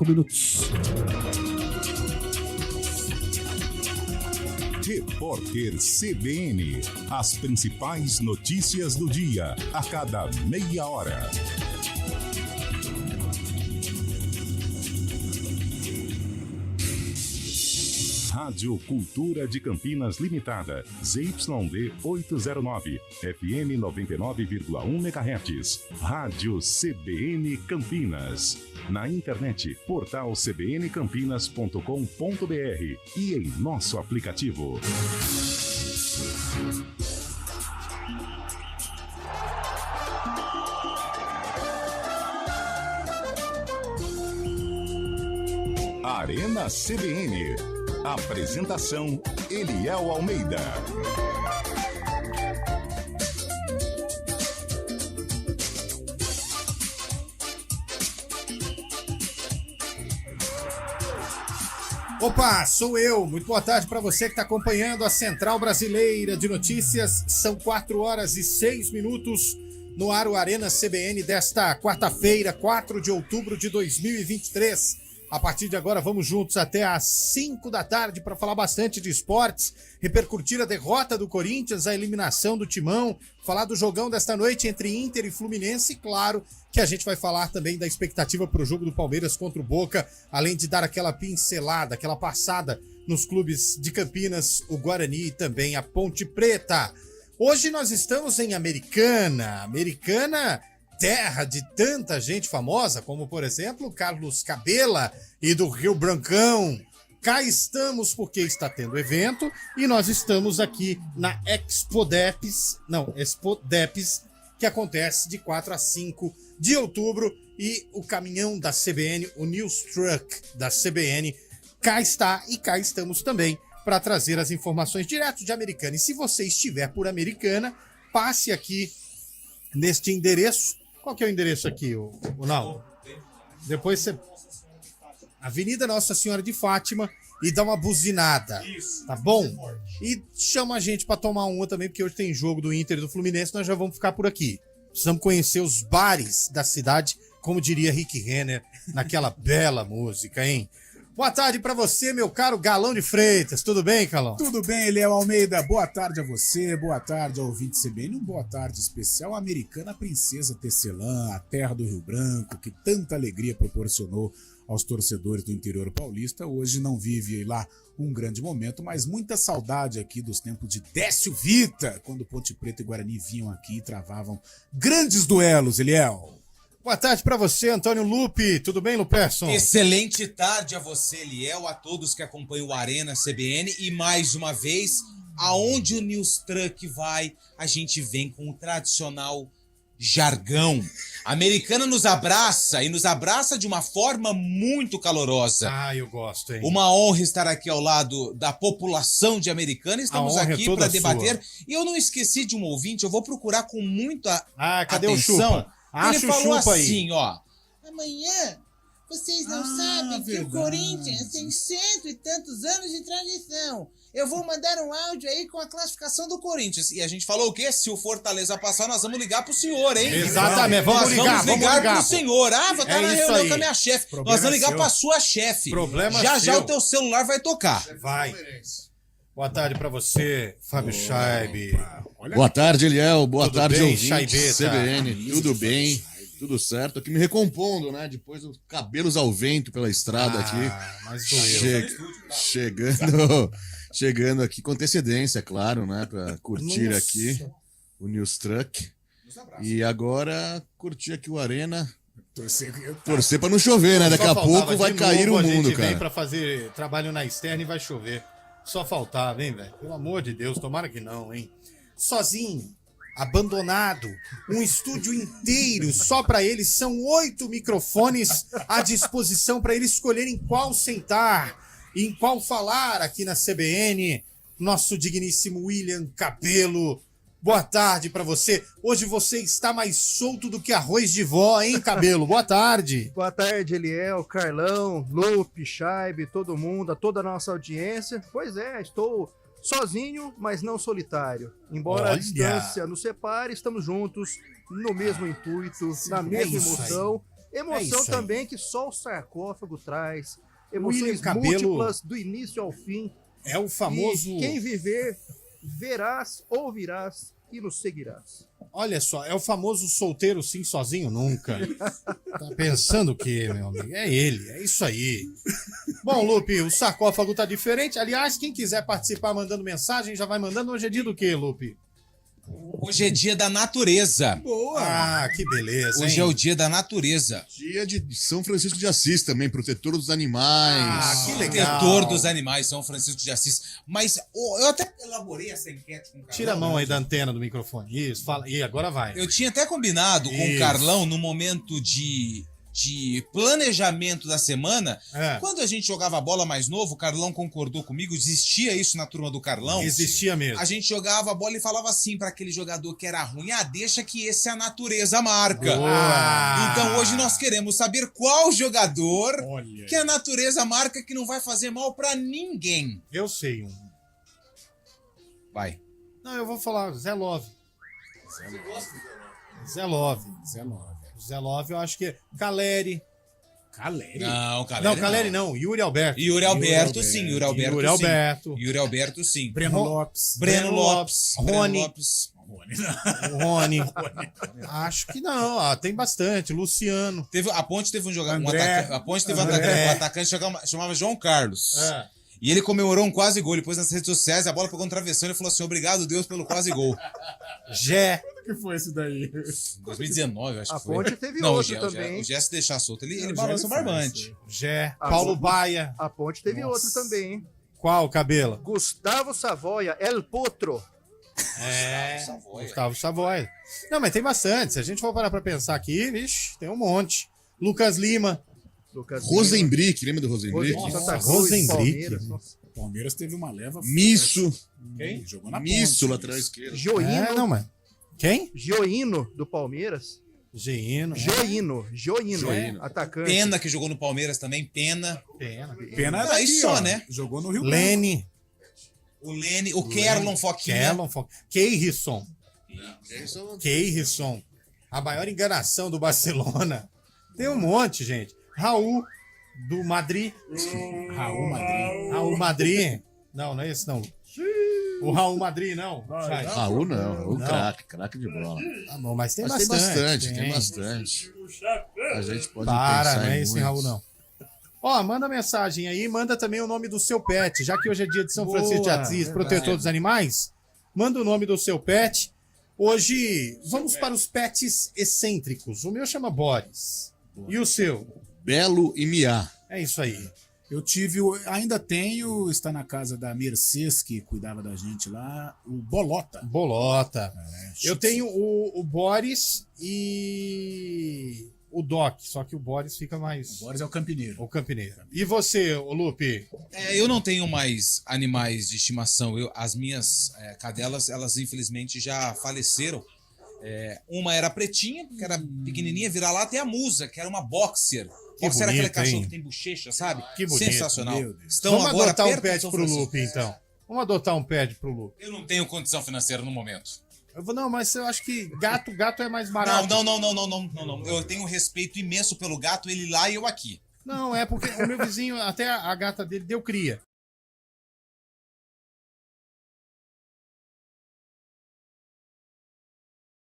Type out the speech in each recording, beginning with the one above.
5 minutos. Repórter CBN. As principais notícias do dia, a cada meia hora. Rádio Cultura de Campinas Limitada, ZYD 809, FM 99,1 MHz. Rádio CBN Campinas. Na internet, portal cbncampinas.com.br e em nosso aplicativo. Arena CBN. Apresentação: Eliel Almeida. Opa, sou eu. Muito boa tarde para você que está acompanhando a Central Brasileira de Notícias. São 4h06 no ar o Arena CBN desta quarta-feira, 4 de outubro de 2023. A partir de agora vamos juntos até às 5 da tarde para falar bastante de esportes, repercutir a derrota do Corinthians, a eliminação do Timão, falar do jogão desta noite entre Inter e Fluminense e claro que a gente vai falar também da expectativa para o jogo do Palmeiras contra o Boca, além de dar aquela pincelada, aquela passada nos clubes de Campinas, o Guarani e também a Ponte Preta. Hoje nós estamos em Americana, terra de tanta gente famosa, como por exemplo Carlos Cabela e do Rio Brancão. Cá estamos porque está tendo evento e nós estamos aqui na Expo Depes, que acontece de 4 a 5 de outubro e o caminhão da CBN, o News Truck da CBN, cá está e cá estamos também para trazer as informações direto de Americana. E se você estiver por Americana, passe aqui neste endereço. Qual que é o endereço aqui, o Naldo? Depois você... Avenida Nossa Senhora de Fátima e dá uma buzinada. Isso. Tá bom? E chama a gente pra tomar uma também, porque hoje tem jogo do Inter e do Fluminense, nós já vamos ficar por aqui. Precisamos conhecer os bares da cidade, como diria Rick Renner, naquela bela música, hein? Boa tarde pra você, meu caro Galão de Freitas. Tudo bem, Calão? Tudo bem, Eliel Almeida. Boa tarde a você, boa tarde ao ouvinte CBN. Boa tarde especial à americana Princesa Tecelã, a terra do Rio Branco, que tanta alegria proporcionou aos torcedores do interior paulista. Hoje não vive lá um grande momento, mas muita saudade aqui dos tempos de Décio Vita, quando Ponte Preta e Guarani vinham aqui e travavam grandes duelos, Eliel. Boa tarde pra você, Antônio Lupe. Tudo bem, Luperson? Excelente tarde a você, Eliel, a todos que acompanham o Arena CBN. E mais uma vez, aonde o News Truck vai, a gente vem com o tradicional jargão. A Americana nos abraça e nos abraça de uma forma muito calorosa. Ah, eu gosto, hein? Uma honra estar aqui ao lado da população de Americana. Estamos aqui para debater. Sua. E eu não esqueci de um ouvinte, eu vou procurar com muita cadê atenção. O Chupa? Ele falou assim, aí. ó. Amanhã, vocês não sabem que o Corinthians tem 100 e tantos anos de tradição. Eu vou mandar um áudio aí com a classificação do Corinthians. E a gente falou o quê? Se o Fortaleza passar, nós vamos ligar pro senhor, hein? Exatamente, vamos ligar pro senhor. Ah, vou estar na reunião com a minha chefe. Nós vamos ligar pra sua chefe. Já o teu celular vai tocar. Vai. Boa tarde pra você, Fábio Scheibe. Boa tarde, Eliel. Boa tudo tarde, bem, ouvintes CBN. Tudo bem, tudo certo. Aqui me recompondo, né? Depois dos cabelos ao vento pela estrada aqui. Mas doeu. Chegando aqui com antecedência, claro, né? Pra curtir aqui o News Truck. E agora curtir aqui o Arena. Torcer pra não chover, né? Daqui a pouco vai cair o mundo, cara. A gente vem pra fazer trabalho na externa e vai chover. Só faltava, hein, velho? Pelo amor de Deus, tomara que não, hein? Sozinho, abandonado, um estúdio inteiro só pra eles, são 8 microfones à disposição pra eles escolherem qual sentar e em qual falar aqui na CBN. Nosso digníssimo William Cabelo. Boa tarde pra você. Hoje você está mais solto do que arroz de vó, hein, Cabelo? Boa tarde. Boa tarde, Eliel, Carlão, Lupe, Scheibe, todo mundo, a toda a nossa audiência. Pois é, estou sozinho, mas não solitário. Embora a distância nos separe, estamos juntos, no mesmo intuito, na mesma emoção. Emoção isso aí. também que só o sarcófago traz. William Emoções Cabelo múltiplas do início ao fim. é o famoso... E quem viver, verás, ouvirás e nos seguirás. Olha só, é o famoso solteiro sim, sozinho nunca. Tá pensando o quê, meu amigo? É ele, é isso aí. Bom, Lupe, o sarcófago tá diferente. Aliás, quem quiser participar mandando mensagem, já vai mandando. Hoje é dia do quê, Lupe? Hoje é dia da natureza. Boa! Ah, que beleza, Hoje hein? é o dia da natureza. Dia de São Francisco de Assis também, protetor dos animais. Ah, que legal. Protetor dos animais, São Francisco de Assis. Mas eu até elaborei essa enquete com o Carlão. Tira a mão aí da antena do microfone. Isso, fala. E agora vai. Eu tinha até combinado com o Isso. Carlão no momento de planejamento da semana. É. Quando a gente jogava bola mais novo, o Carlão concordou comigo, existia isso na turma do Carlão. Existia mesmo. A gente jogava a bola e falava assim pra aquele jogador que era ruim: deixa que esse é a natureza marca. Boa. Então hoje nós queremos saber qual jogador Olha. que a natureza marca que não vai fazer mal pra ninguém. Eu sei um. Vai. Não, eu vou falar Zé Love. Zé Love. Zé Love, eu acho que é Caleri. Caleri? Não, Não, Caleri não. Yuri Alberto. Yuri Alberto, sim. Yuri Alberto, Yuri sim. Alberto. Yuri Alberto, sim. Breno Lopes. Breno Lopes. Rony. Breno Lopes. Rony. Acho que não. Tem bastante. Luciano. A Ponte teve um jogador. André. A Ponte teve um André. atacante chamava João Carlos. É. E ele comemorou um quase gol. Ele pôs nas redes sociais, a bola pegou no travessão e ele falou assim: obrigado, Deus, pelo quase gol. Gé. O que foi esse daí? 2019, acho A que foi. Ponte teve Não, outro o também. Gé se deixar solto, ele O balança o Gé ele barbante. Gé. Ah, Paulo bom. Baia. A Ponte teve Nossa. outro também, hein? Qual, Cabela? Gustavo Savoia, El Potro. Gustavo Savoia. Não, mas tem bastante. Se a gente for parar pra pensar aqui, vixe, tem um monte. Lucas Lima. Lucas Rosenbrick, lembra do Rosenbrick? Rosenbrick, Nossa, Santa Cruz, Rosenbrick. Palmeiras, nossa. O Palmeiras teve uma leva. Misso. Quem? Jogou na Misso, ponte. lateral esquerdo. Joino, É, não, mas. Quem? Joino do Palmeiras. Geino. Joino, atacante. Pena que jogou no Palmeiras também, Pena. Pena. Pena Ah, daqui, isso só, ó. né? Jogou no Rio Lene. O Lene, o Kerlon Foquinha. Kellon. Keirson. Keirson. A maior enganação do Barcelona. Tem um monte, gente. Raul, do Madrid. Branco. Raul Madrid. Raul Madrid. Não é esse não. O Raul Madrid, não. Vai. Raul não, o Não. craque de bola. Tá bom, mas tem Mas bastante. tem bastante. A gente pode Para, pensar não é em esse muitos. Raul, não. Ó, manda mensagem aí, manda também o nome do seu pet, já que hoje é dia de São Francisco de Assis, protetor dos animais. Manda o nome do seu pet. Hoje, vamos para os pets excêntricos. O meu chama Boris. E o seu? Belo e Miá. É isso aí. Eu ainda tenho, está na casa da Mercedes, que cuidava da gente lá, o Bolota. Bolota. Eu Chique. tenho o Boris e o Doc, só que o Boris fica mais... O Boris é o campineiro. O campineiro. E você, o Lupe? Eu não tenho mais animais de estimação. As minhas cadelas, elas infelizmente já faleceram. Uma era pretinha, que era pequenininha, vira-lata, e a Musa, que era uma boxer. Boxer era aquele bonito, cachorro hein? que tem bochecha, sabe? Que bonito, Sensacional. meu Deus. Estão Vamos agora adotar um perto de pet São pro Francisco. Lupe, então. Vamos adotar um pet pro Lupe. Eu não tenho condição financeira no momento. Não, mas eu acho que gato é mais barato. Não. Eu tenho um respeito imenso pelo gato, ele lá e eu aqui. Não, é porque o meu vizinho, até a gata dele deu cria.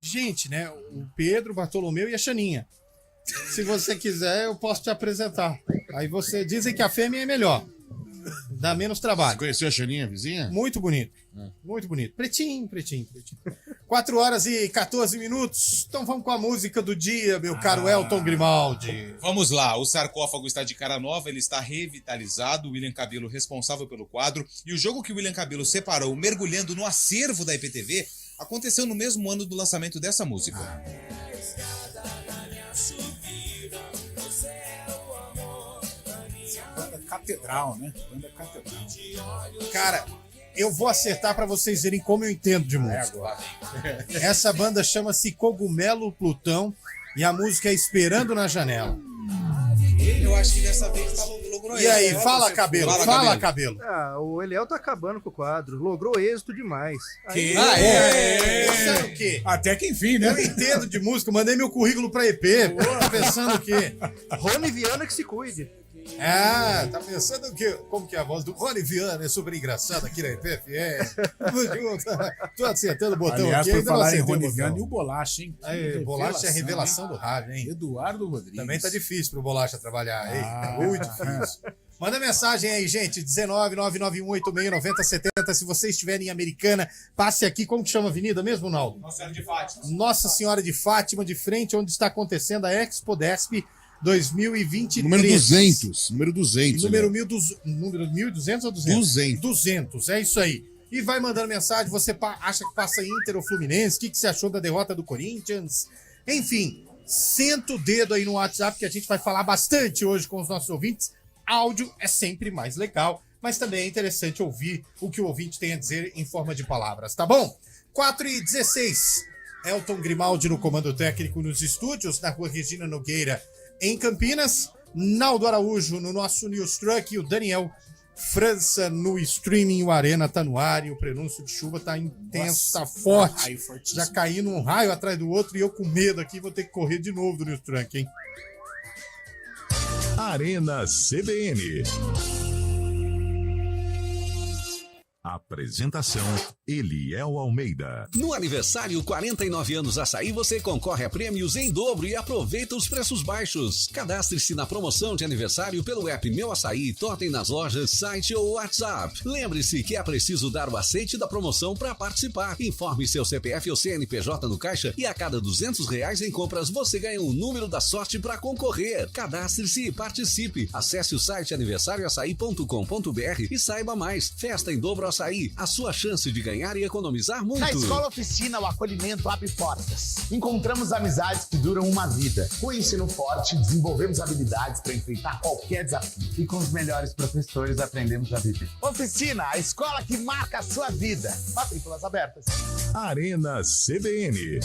Gente, né? O Pedro, o Bartolomeu e a Xaninha. Se você quiser, eu posso te apresentar. Aí você dizem que a fêmea é melhor. Dá menos Você trabalho. conheceu a Xaninha, vizinha? Muito bonito. Muito bonito. Pretinho. 4 horas e 14 minutos. Então vamos com a música do dia, meu caro Elton Grimaldi. Vamos lá, o sarcófago está de cara nova, ele está revitalizado, o William Cabelo responsável pelo quadro, e o jogo que o William Cabelo separou, mergulhando no acervo da IPTV, aconteceu no mesmo ano do lançamento dessa música. Banda Catedral, né? Banda Catedral. Cara, eu vou acertar pra vocês verem como eu entendo de música. Essa banda chama-se Cogumelo Plutão e a música é Esperando na Janela. Eu acho que dessa vez tava o E aí, fala, Cabelo, fala, Cabelo. O Eliel tá acabando com o quadro. Logrou êxito demais. Que? Pensando o quê? Até que enfim, né? Eu entendo de música, mandei meu currículo pra EP. Tá pensando o quê? Rony Viana que se cuide. Ah, tá pensando o quê? Como que é a voz do Rony Viana? É super engraçada aqui na EPFM. Tô acertando o botão. Aliás, aqui, por ainda não falar em acertei o Rony botão. Viana e o Bolacha, hein? Aí, Bolacha é a revelação hein? do rádio, hein? Eduardo Rodrigues. Também tá difícil pro Bolacha trabalhar, hein? Tá muito difícil. Manda mensagem aí, gente. 19991869070. Se vocês estiverem em Americana, passe aqui. Como que chama a avenida mesmo, Naldo? Nossa Senhora de Fátima. Nossa Senhora de Fátima, de frente onde está acontecendo a Expo Desp 2023. Número 200. Número 200. Número né? 1.200 ou 200? 200. 200, é isso aí. E vai mandando mensagem, você acha que passa Inter ou Fluminense? O que você achou da derrota do Corinthians? Enfim, senta o dedo aí no WhatsApp que a gente vai falar bastante hoje com os nossos ouvintes. Áudio é sempre mais legal, mas também é interessante ouvir o que o ouvinte tem a dizer em forma de palavras, tá bom? 4h16, Elton Grimaldi no comando técnico nos estúdios, na rua Regina Nogueira, em Campinas. Naldo Araújo no nosso News Truck e o Daniel França no streaming. O Arena tá no ar e o prenúncio de chuva tá intenso, tá forte. Raio fortíssimo. Já caindo um raio atrás do outro e eu com medo aqui vou ter que correr de novo do News Truck, hein? Arena CBN. Apresentação: Eliel Almeida. No aniversário 49 anos Açaí, você concorre a prêmios em dobro e aproveita os preços baixos. Cadastre-se na promoção de aniversário pelo app Meu Açaí, totem nas lojas, site ou WhatsApp. Lembre-se que é preciso dar o aceite da promoção para participar. Informe seu CPF ou CNPJ no caixa e a cada R$200 em compras você ganha um número da sorte para concorrer. Cadastre-se e participe. Acesse o site aniversarioaçaí.com.br e saiba mais. Festa em dobro Açaí, a sua chance de ganhar e economizar muito. Na Escola Oficina, o acolhimento abre portas. Encontramos amizades que duram uma vida. Com o ensino forte, desenvolvemos habilidades para enfrentar qualquer desafio. E com os melhores professores, aprendemos a viver. Oficina, a escola que marca a sua vida. Matrículas abertas. Arena CBN.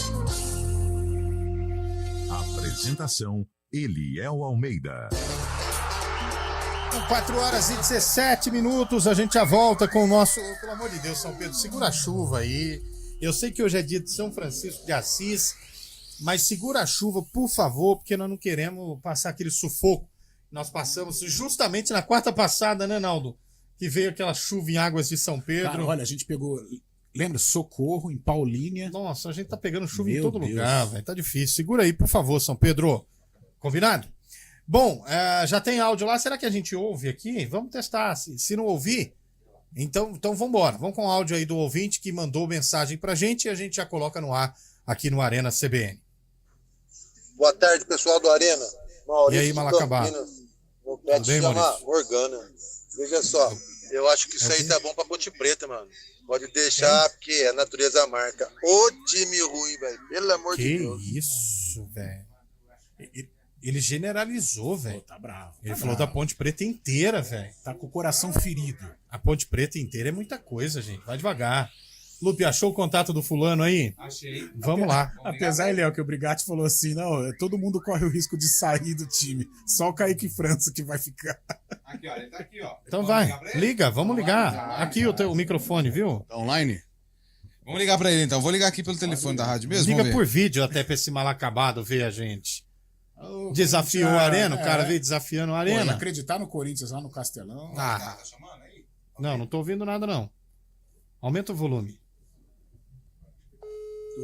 Apresentação: Eliel Almeida. 4h17, a gente já volta com o nosso... Pelo amor de Deus, São Pedro, segura a chuva aí. Eu sei que hoje é dia de São Francisco de Assis, mas segura a chuva, por favor, porque nós não queremos passar aquele sufoco. Nós passamos justamente na quarta passada, né, Naldo? Que veio aquela chuva em Águas de São Pedro. Cara, olha, a gente pegou... Lembra? Socorro, em Paulínia. Nossa, a gente tá pegando chuva em Meu todo Deus. lugar, velho. Tá difícil. Segura aí, por favor, São Pedro. Combinado? Bom, já tem áudio lá. Será que a gente ouve aqui? Vamos testar. Se não ouvir, então vamos embora. Vamos com o áudio aí do ouvinte que mandou mensagem pra gente e a gente já coloca no ar aqui no Arena CBN. Boa tarde, pessoal do Arena. Maurício E aí, Malacabá? O pet Tudo bem, chama Maurício? Morgana. Veja só, eu acho que isso aí tá bom pra Ponte Preta, mano. Pode deixar, porque a natureza marca. Ô time ruim, velho. Pelo amor de Que Deus. isso, velho. Ele generalizou, velho. Tá bravo. Ele falou da Ponte Preta inteira, velho. Tá com o coração ferido. A Ponte Preta inteira é muita coisa, gente. Vai devagar. Lupe, achou o contato do fulano aí? Achei. Vamos lá. Apesar, Léo, que o Brigatti falou assim, não, todo mundo corre o risco de sair do time. Só o Kaique França que vai ficar. Aqui, ó, ele tá aqui, ó. Então Vamos vai, ligar pra ele? liga, vamos ligar. ligar. Aqui o microfone, viu? Tá online? Vamos ligar pra ele então. Vou ligar aqui pelo telefone da rádio mesmo. Liga vamos ver. por vídeo até pra esse mal acabado ver a gente. Ô, Desafiou o Corinthians, Arena, o cara veio desafiando o Pô, ele Arena. acreditar no Corinthians lá no Castelão. Ah, Tá chamando aí? não tô ouvindo nada não. Aumenta o volume.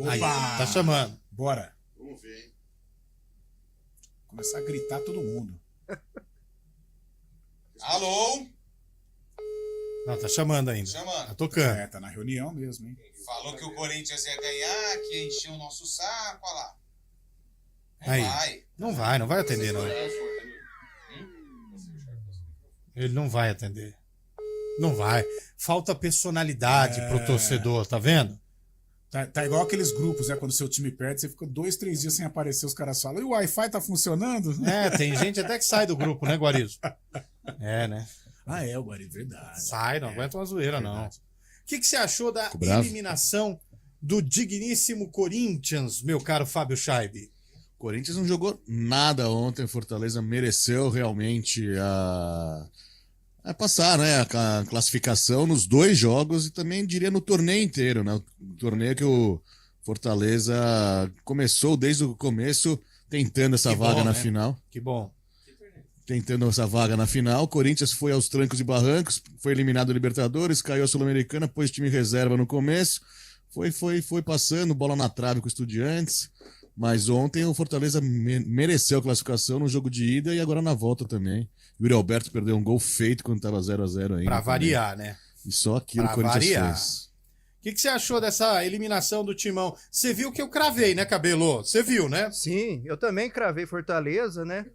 Aí, tá chamando. Bora. Vamos ver, hein? Começar a gritar todo mundo. Alô? Não, tá chamando ainda. Tá Chamando. tocando. É, tá na reunião mesmo, hein? Falou que o Corinthians ia ganhar, que ia encher o nosso saco, olha lá. Não Aí. vai. Não vai atender não. Ele não vai atender. Não vai. Falta personalidade pro torcedor, tá vendo? Tá igual aqueles grupos, né? Quando seu time perde, você fica 2, 3 dias sem aparecer, os caras falam, e o Wi-Fi tá funcionando? É, tem gente até que sai do grupo, né, Guarizo? É, né? Ah, é, o Guari, verdade. Sai, não aguenta uma zoeira, não. Verdade. O que você achou da Ficou bravo? eliminação do digníssimo Corinthians, meu caro Fábio Scheibe? Corinthians não jogou nada ontem, Fortaleza mereceu realmente a passar, né, a classificação nos 2 jogos e também diria no torneio inteiro, né, o torneio que o Fortaleza começou desde o começo tentando essa vaga na final. Que bom. Tentando essa vaga na final, o Corinthians foi aos trancos e barrancos, foi eliminado do Libertadores, caiu a Sul-Americana, pôs time reserva no começo, foi passando, bola na trave com o Estudiantes. Mas ontem o Fortaleza mereceu a classificação no jogo de ida e agora na volta também. O Yuri Alberto perdeu um gol feito quando estava 0-0 ainda. Pra variar, né? E só aquilo Pra o Corinthians variar. fez. O que você achou dessa eliminação do Timão? Você viu que eu cravei, né, Cabelo? Você viu, né? Sim, eu também cravei Fortaleza, né?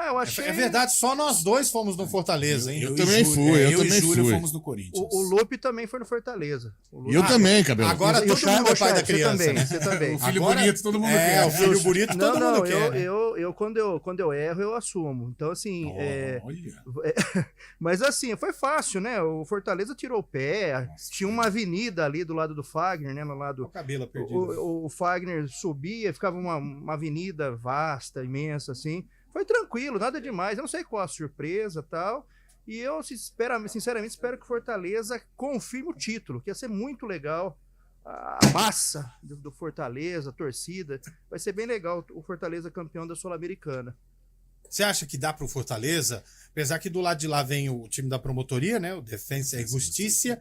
Eu achei... É verdade, só nós 2 fomos no Fortaleza, hein? Eu também fui, eu também e Júlio fui. fomos no Corinthians. O Lupe também foi no Fortaleza. E eu também, Cabelo. Agora E o todo Charles- mundo é pai da Charles, criança, você também, né? você também. O filho Agora- bonito, todo mundo É, quer. o filho bonito todo Não, mundo quer, né? eu quando eu erro, eu assumo. Então, assim, Olha. mas assim, foi fácil, né? O Fortaleza tirou o pé, tinha uma avenida ali do lado do Fagner, né? No lado... O cabelo perdido. O Fagner subia, ficava uma avenida vasta, imensa, assim. Foi tranquilo, nada demais. Eu não sei qual a surpresa e tal. E eu, sinceramente, espero que o Fortaleza confirme o título, que ia ser muito legal. A massa do Fortaleza, a torcida. Vai ser bem legal o Fortaleza campeão da Sul-Americana. Você acha que dá pro Fortaleza? Apesar que do lado de lá vem o time da promotoria, né? O Defensa e Justiça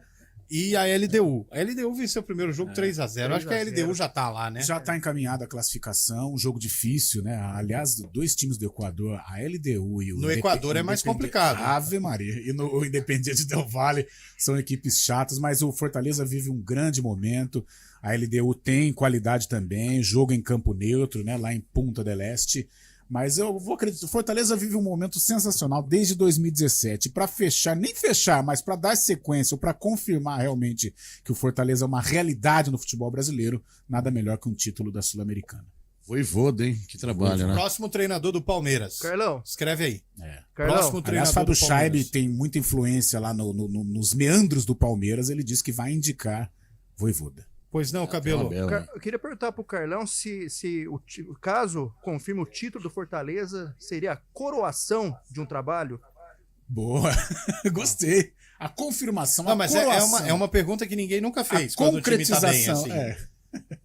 e a LDU. A LDU venceu o primeiro jogo 3-0. Acho que a LDU já tá lá, né? Já está encaminhada a classificação, um jogo difícil, né? Aliás, 2 times do Equador, a LDU e o... No Equador é mais complicado. Ave Maria. E o Independiente Del Valle são equipes chatas, mas o Fortaleza vive um grande momento. A LDU tem qualidade também, jogo em campo neutro, né? Lá em Punta del Este. Mas eu vou acreditar, o Fortaleza vive um momento sensacional desde 2017. Para fechar, nem fechar, mas para dar sequência ou para confirmar realmente que o Fortaleza é uma realidade no futebol brasileiro, nada melhor que um título da Sul-Americana. Voivoda, hein? Que trabalho, né? Próximo treinador do Palmeiras. Carlão. Escreve aí. Carlão. Próximo Aliás, treinador Fábio do Palmeiras. Scheibe tem muita influência lá nos meandros do Palmeiras. Ele disse que vai indicar Voivoda. Pois não, Cabelo. Eu queria perguntar pro Carlão se caso confirme o título do Fortaleza, seria a coroação de um trabalho? Boa, gostei. A confirmação, Não, mas é uma pergunta que ninguém nunca fez. A quando o time tá bem, concretização, assim.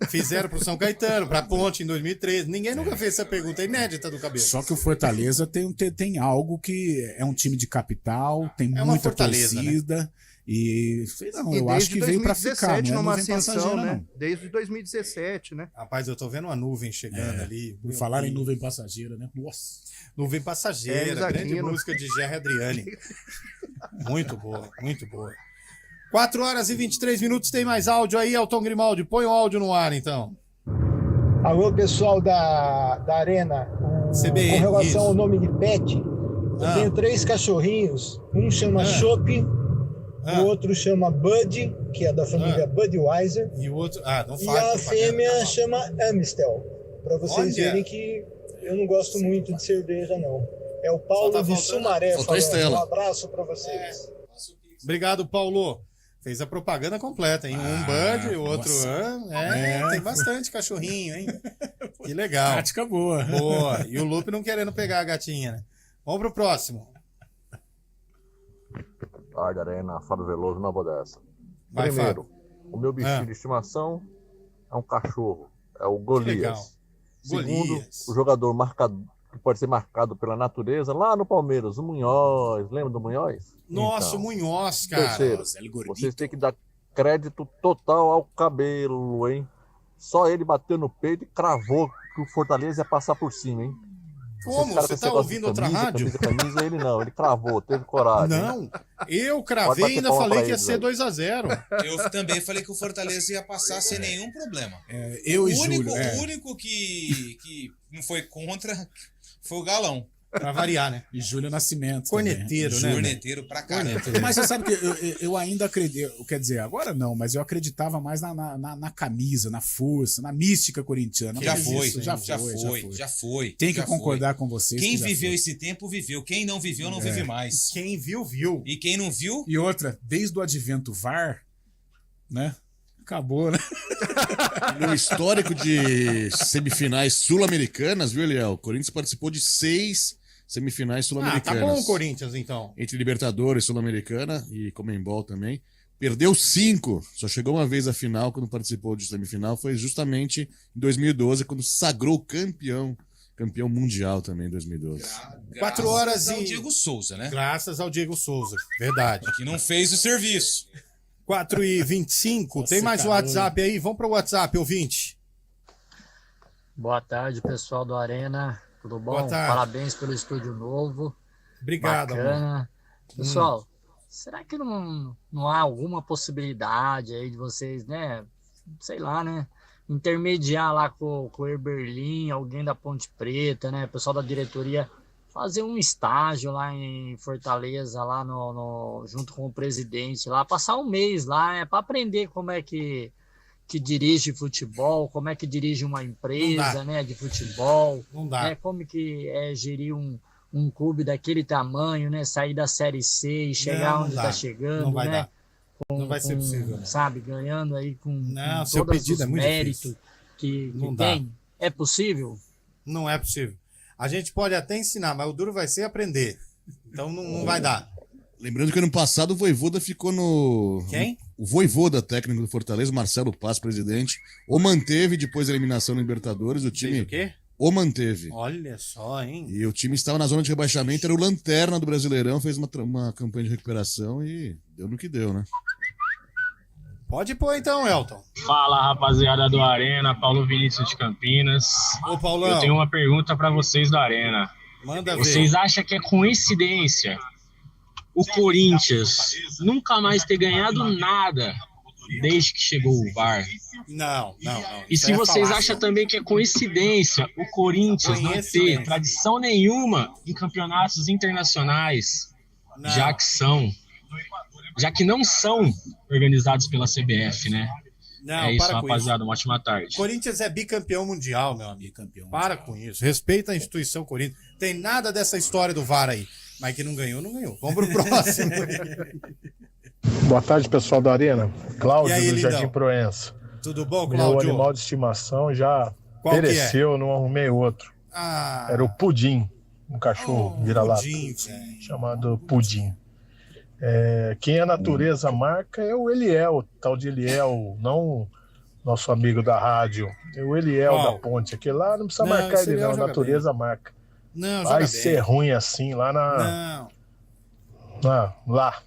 Fizeram pro São Caetano, pra Ponte em 2013. Ninguém nunca fez essa pergunta. É inédita do Cabelo. Só que o Fortaleza tem algo que é um time de capital, tem É uma muita Fortaleza, torcida. Né? E sei não, E eu acho que veio pra ficar, não é numa nuvem ascensão, passageira, né? não. Desde 2017, né? Rapaz, eu tô vendo uma nuvem chegando ali. Por falar em nuvem passageira, né? Nossa. Nuvem passageira, Elis grande Aquino. música de Gerry Adriani. Muito boa, muito boa. 4 horas e 23 minutos, tem mais áudio aí, Elton Grimaldi. Põe o áudio no ar, então. Alô, pessoal da Arena. CBN, Com relação isso. ao nome de pet, eu tenho 3 cachorrinhos. Um chama Chopp, o outro chama Bud, que é da família Budweiser. E o outro. Não E faz a propaganda, fêmea tá bom. chama Amstel. Pra vocês Olha. verem que eu não gosto muito de cerveja, não. É o Paulo Só tá de faltando- Sumaré faltou a falando. Estela. Um abraço pra vocês. Obrigado, Paulo. Fez a propaganda completa, hein? Um Bud, o outro. nossa. Tem bastante cachorrinho, hein? Que legal. Tática boa. Boa. E o Lupe não querendo pegar a gatinha, né? Vamos pro próximo. Tarde, Arena, Fábio Veloso, Nova Odessa. Vai, Primeiro, Fábio. o meu bichinho de estimação é um cachorro, é o Golias. legal. Segundo, Golias. o jogador marcado, que pode ser marcado pela natureza, lá no Palmeiras, o Munhoz. Lembra do Munhoz? Nossa, Então, o Munhoz, cara. Terceiro, vocês têm que dar crédito total ao Cabelo, hein? Só ele bateu no peito e cravou que o Fortaleza ia passar por cima, hein? Como? Esses caras Você com tá esse negócio ouvindo de outra camisa, rádio? Camisa, ele não, ele cravou, teve coragem. hein? Não, eu Pode cravei bater e ainda palma falei pra que ia eles ser aí. 2-0. Eu também falei que o Fortaleza ia passar sem nenhum problema. Eu e o único, Júlio. o único que não foi contra foi o Galão. Pra variar, né? E Júlio Nascimento. Corneteiro, também. né? Corneteiro pra caramba. Mas você sabe que eu ainda acredito, quer dizer, agora não, mas eu acreditava mais na camisa, na força, na mística corintiana. Já Mas foi, isso, já foi. Tem que já concordar foi. com vocês. Quem que já viveu foi. esse tempo, viveu. Quem não viveu, não vive mais. Quem viu, viu. E quem não viu, E outra, desde o advento VAR, né? Acabou, né? No histórico de semifinais sul-americanas, viu, Eliel? O Corinthians participou de 6 semifinais Tá sul-americanas. bom o Corinthians, então. Entre Libertadores, Sul-Americana e Conmebol também. Perdeu 5, só chegou uma vez à final quando participou de semifinal. Foi justamente em 2012, quando sagrou campeão mundial também em 2012. 4 horas Graças e... ao Diego Souza, né? Graças ao Diego Souza, verdade. Que não fez o serviço. 4h25, tem mais um WhatsApp aí? Vamos para o WhatsApp, ouvinte. Boa tarde, pessoal do Arena. Tudo bom? Boa tarde. Parabéns pelo estúdio novo. Obrigado, Bacana. amor. Pessoal, será que não há alguma possibilidade aí de vocês, né? Sei lá, né? Intermediar lá com o Berlim, alguém da Ponte Preta, né? Pessoal da diretoria, fazer um estágio lá em Fortaleza, lá junto com o presidente lá, passar um mês lá, para aprender como é que dirige futebol, como é que dirige uma empresa, né, de futebol, Não dá. né, como que é gerir um clube daquele tamanho, né, sair da Série C e chegar Não onde dá. está chegando, Não vai né, dar. Não vai ser possível. sabe, ganhando aí com Não, seu todos pedido os é muito méritos difícil. que Não dá. tem. É possível? Não é possível. A gente pode até ensinar, mas o duro vai ser aprender. Então não vai dar. Lembrando que ano passado o Vojvoda ficou no... Quem? O Vojvoda, técnico do Fortaleza, Marcelo Paz, presidente, o manteve depois da eliminação na Libertadores. O time Fez o quê? o manteve. Olha só, hein? E o time estava na zona de rebaixamento, era o lanterna do Brasileirão, fez uma campanha de recuperação e deu no que deu, né? Pode pôr então, Elton. Fala, rapaziada do Arena, Paulo Vinícius de Campinas. Ô, Paulão. Eu tenho uma pergunta pra vocês do Arena. Manda ver. Vocês acham que é coincidência o Corinthians nunca mais ter ganhado nada desde que chegou o VAR? Não. E se vocês acham também que é coincidência o Corinthians não ter tradição nenhuma em campeonatos internacionais, já que não são organizados pela CBF, né? Não, é isso, para com rapaziada. Uma ótima tarde. Corinthians é bicampeão mundial, meu amigo. Para com isso. Respeita a instituição Corinthians. Tem nada dessa história do VAR aí. Mas que não ganhou, não ganhou. Vamos pro próximo. Boa tarde, pessoal da Arena. Cláudio, E aí, do lindão? Jardim Proença. Tudo bom, Meu Cláudio? animal de estimação já Qual que pereceu, não arrumei outro. Ah, Era o Pudim, um cachorro vira-lata, Pudim, velho. chamado Pudim. Quem a natureza marca é o Eliel, tal de Eliel, não nosso amigo da rádio. É o Eliel Qual? da ponte. Aquele lá não precisa Não, marcar esse ele, Eliel não. A joga natureza marca. Não, Vai joga ser bem. ruim assim lá na. Não. Lá.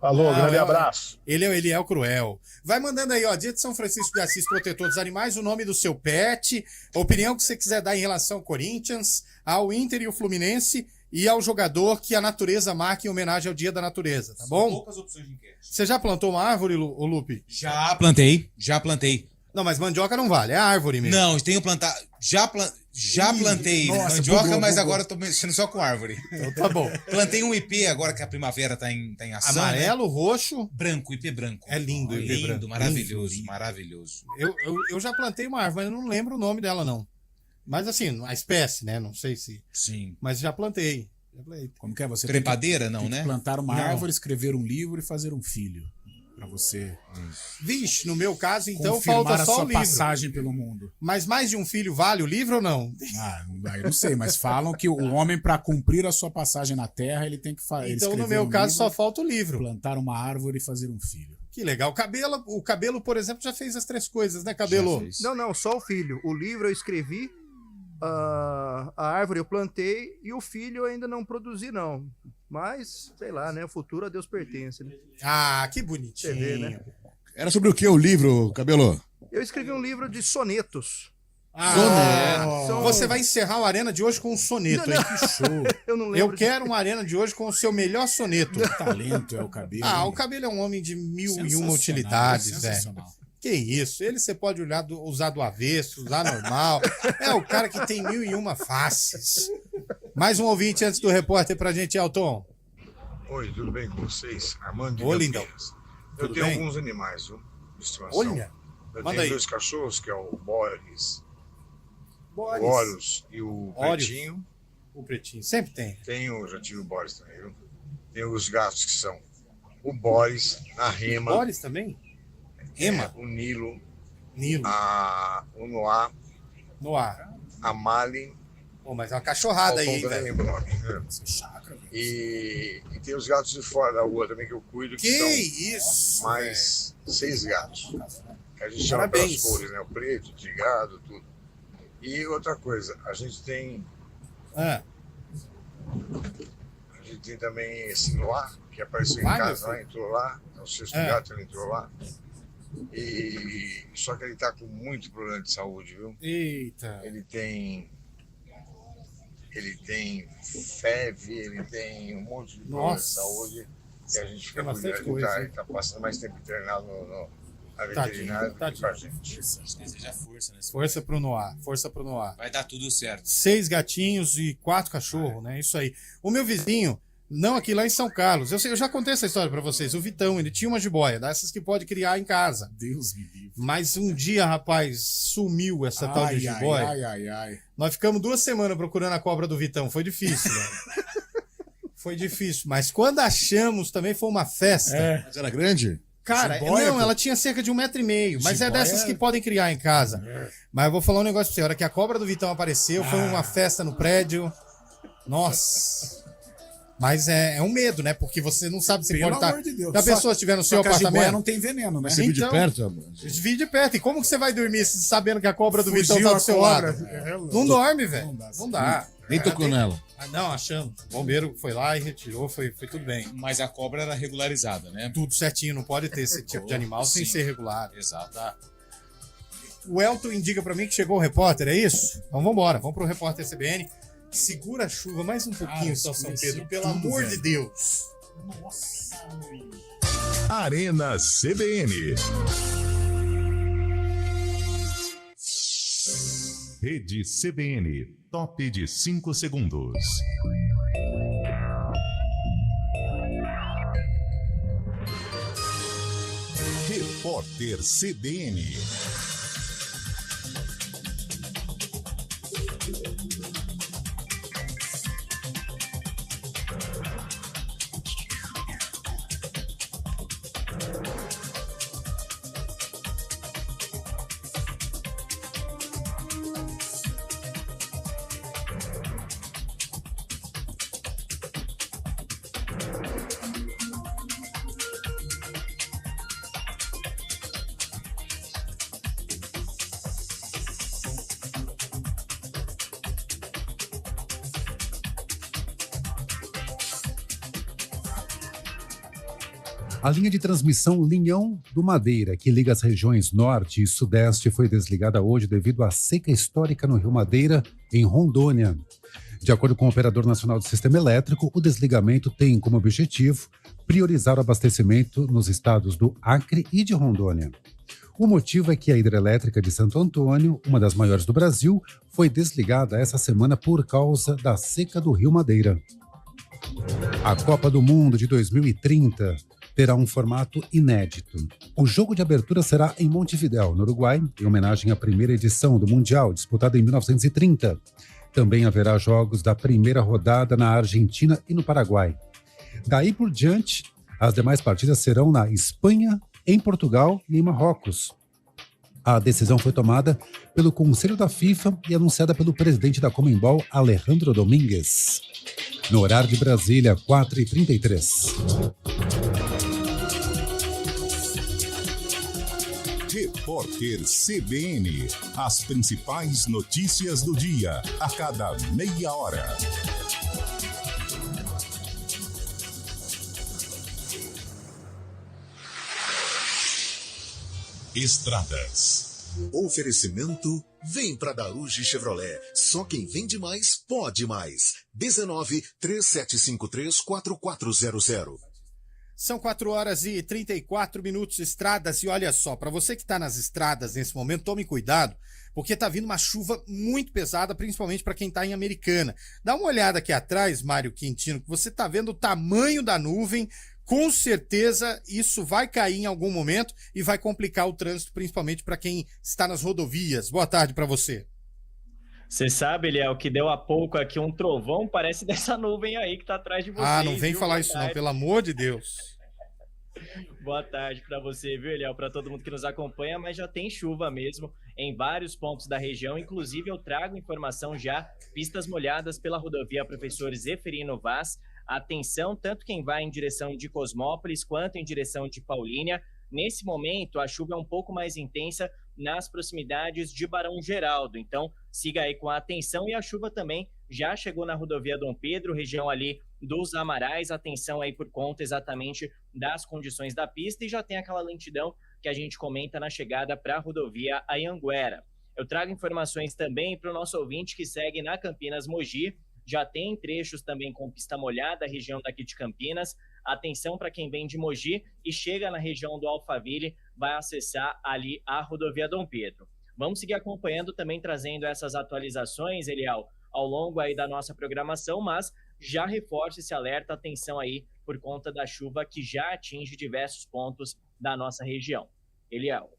Falou, Não, grande abraço. Ele é o cruel. Vai mandando aí, ó, dia de São Francisco de Assis, protetor dos animais, o nome do seu pet, a opinião que você quiser dar em relação ao Corinthians, ao Inter e ao Fluminense e ao jogador que a natureza marca em homenagem ao Dia da Natureza, tá bom? Poucas opções de enquete. Você já plantou uma árvore, ô Lupe? Já plantei. Não, mas mandioca não vale, é árvore mesmo. Não, tenho plantado. Já plantei nossa, mandioca, bugou, mas bugou. agora eu tô mexendo só com árvore. Então tá bom. Plantei um IP agora que a primavera tá em ação. Amarelo, né? roxo. Branco, IP branco. É lindo, IP lindo, branco. maravilhoso, Lindo. maravilhoso. Eu já plantei uma árvore, mas eu não lembro o nome dela, não. Mas assim, a espécie, né? Não sei se. Sim. Mas já plantei. Como que é? Você Trepadeira, tem não, que né? plantar uma Não. árvore, escrever um livro e fazer um filho. Pra você Vixe, no meu caso, então confirmar falta a só sua o livro. passagem pelo mundo. Mas mais de um filho vale o livro ou não? Eu não sei, mas falam que o homem, para cumprir a sua passagem na Terra, ele tem que Então, no meu caso, só falta o livro. Plantar uma árvore e fazer um filho. Que legal. O cabelo, por exemplo, já fez as 3 coisas, né, Cabelo? Não, só o filho. O livro eu escrevi, a árvore eu plantei e o filho eu ainda não produzi, não. Mas, sei lá, né? O futuro a Deus pertence, né? Ah, que bonitinho. Você vê, né? Era sobre o que o livro, Cabelo? Eu escrevi um livro de sonetos. Você vai encerrar o Arena de hoje com um soneto, Não, hein? não. Que show. Eu não lembro Eu quero uma Arena de hoje com o seu melhor soneto. Que talento é o Cabelo. O Cabelo é um homem de mil e uma Sensacional, utilidades, velho. sensacional. Que isso? Ele você pode usar do avesso, usar normal. É o cara que tem 1001 faces. Mais um ouvinte antes do repórter pra gente, Elton. Oi, tudo bem com vocês? Armando de Ô, lindão. Campinas. Eu Tudo tenho bem? alguns animais, viu? De estimação. Olha, eu manda tenho aí. 2 cachorros, que é o Boris, Boris. o Horus e o Horus. Pretinho. O Pretinho, sempre tem. Já tive o Boris também, viu? Tem os gatos que são o Boris, a Rema. Boris também? Rema? O Nilo, Nilo. O Noir. Noir. A Mali. Pô, mas é uma cachorrada aí, hein, velho? E tem os gatos de fora da rua também que eu cuido. Que são isso, mais 6 gatos. Que a gente chama pelas cores, né? O preto, o tigado, tudo. E outra coisa, a gente tem... A gente tem também esse Noir, que apareceu em casa lá, entrou lá. É o sexto gato, ele entrou lá. Só que ele tá com muito problema de saúde, viu? Eita. Ele tem febre, ele tem um monte de problema de saúde. E a gente fica cuidando, ele tá passando mais tempo internado na veterinária do que pra gente. Deseja força, né? Força pro Noir, força pro Noir. Vai dar tudo certo. 6 gatinhos e 4 cachorros, né? Isso aí. O meu vizinho, não aqui lá em São Carlos, eu já contei essa história pra vocês. O Vitão, ele tinha uma jiboia, dessas que pode criar em casa. Deus me livre. Mas um dia, rapaz, sumiu essa tal de jiboia. Ai. Nós ficamos 2 semanas procurando a cobra do Vitão. Foi difícil, velho. Foi difícil. Mas quando achamos, também foi uma festa. Mas era grande? Cara, Jiboia, ela tinha cerca de 1,5 m. Mas Jiboia é dessas que podem criar em casa. Mas eu vou falar um negócio pra você. A hora que a cobra do Vitão apareceu, foi uma festa no prédio. Nossa. Mas é um medo, né? Porque você não sabe se pode estar... Amor de Deus. Se a pessoa estiver no seu apartamento... A jiboia não tem veneno, né? Você viu de perto, amor? Vi de perto. E como que você vai dormir sabendo que a cobra do Vitão tá do seu lado? Não dorme, velho. Não dá. Nem tocou nela. Não, achamos. O bombeiro foi lá e retirou, foi tudo bem. Mas a cobra era regularizada, né? Tudo certinho, não pode ter esse tipo de animal sem ser regular. Exato. Tá. O Elton indica pra mim que chegou o repórter, é isso? Então vambora, vamos pro repórter CBN. Segura a chuva mais um pouquinho, só São Pedro, pelo amor de Deus. Nossa. Arena CBN. Rede CBN, top de 5 segundos. Repórter CBN. A linha de transmissão Linhão do Madeira, que liga as regiões Norte e Sudeste, foi desligada hoje devido à seca histórica no Rio Madeira, em Rondônia. De acordo com o Operador Nacional do Sistema Elétrico, o desligamento tem como objetivo priorizar o abastecimento nos estados do Acre e de Rondônia. O motivo é que a hidrelétrica de Santo Antônio, uma das maiores do Brasil, foi desligada essa semana por causa da seca do Rio Madeira. A Copa do Mundo de 2030 terá um formato inédito. O jogo de abertura será em Montevidéu, no Uruguai, em homenagem à primeira edição do Mundial, disputada em 1930. Também haverá jogos da primeira rodada na Argentina e no Paraguai. Daí por diante, as demais partidas serão na Espanha, em Portugal e em Marrocos. A decisão foi tomada pelo Conselho da FIFA e anunciada pelo presidente da Conmebol, Alejandro Domínguez. No horário de Brasília, 4h33. Repórter CBN. As principais notícias do dia, a cada meia hora. Estradas. Oferecimento: vem pra Daruge Chevrolet. Só quem vende mais, pode mais. 19-3753-4400. São 4h34, estradas. E olha só, para você que tá nas estradas nesse momento, tome cuidado, porque tá vindo uma chuva muito pesada, principalmente para quem tá em Americana. Dá uma olhada aqui atrás, Mário Quintino, que você tá vendo o tamanho da nuvem. Com certeza isso vai cair em algum momento e vai complicar o trânsito, principalmente para quem está nas rodovias. Boa tarde para você. Você sabe, Léo, que deu há pouco aqui um trovão, parece dessa nuvem aí que tá atrás de vocês. Ah, não vem falar isso não, pelo amor de Deus. Boa tarde para você, viu, Eliel? Para todo mundo que nos acompanha, mas já tem chuva mesmo em vários pontos da região. Inclusive, eu trago informação já, pistas molhadas pela rodovia Professor Zeferino Vaz. Atenção, tanto quem vai em direção de Cosmópolis quanto em direção de Paulínia. Nesse momento, a chuva é um pouco mais intensa nas proximidades de Barão Geraldo. Então, siga aí com a atenção. E a chuva também já chegou na rodovia Dom Pedro, região ali dos Amarais. Atenção aí por conta exatamente das condições da pista. E já tem aquela lentidão que a gente comenta na chegada para a rodovia Anhanguera. Eu trago informações também para o nosso ouvinte que segue na Campinas Mogi. Já tem trechos também com pista molhada, região daqui de Campinas. Atenção para quem vem de Mogi e chega na região do Alphaville, vai acessar ali a rodovia Dom Pedro. Vamos seguir acompanhando também, trazendo essas atualizações, Eliel, ao longo aí da nossa programação, mas já reforça esse alerta, atenção aí por conta da chuva que já atinge diversos pontos da nossa região. Eliel.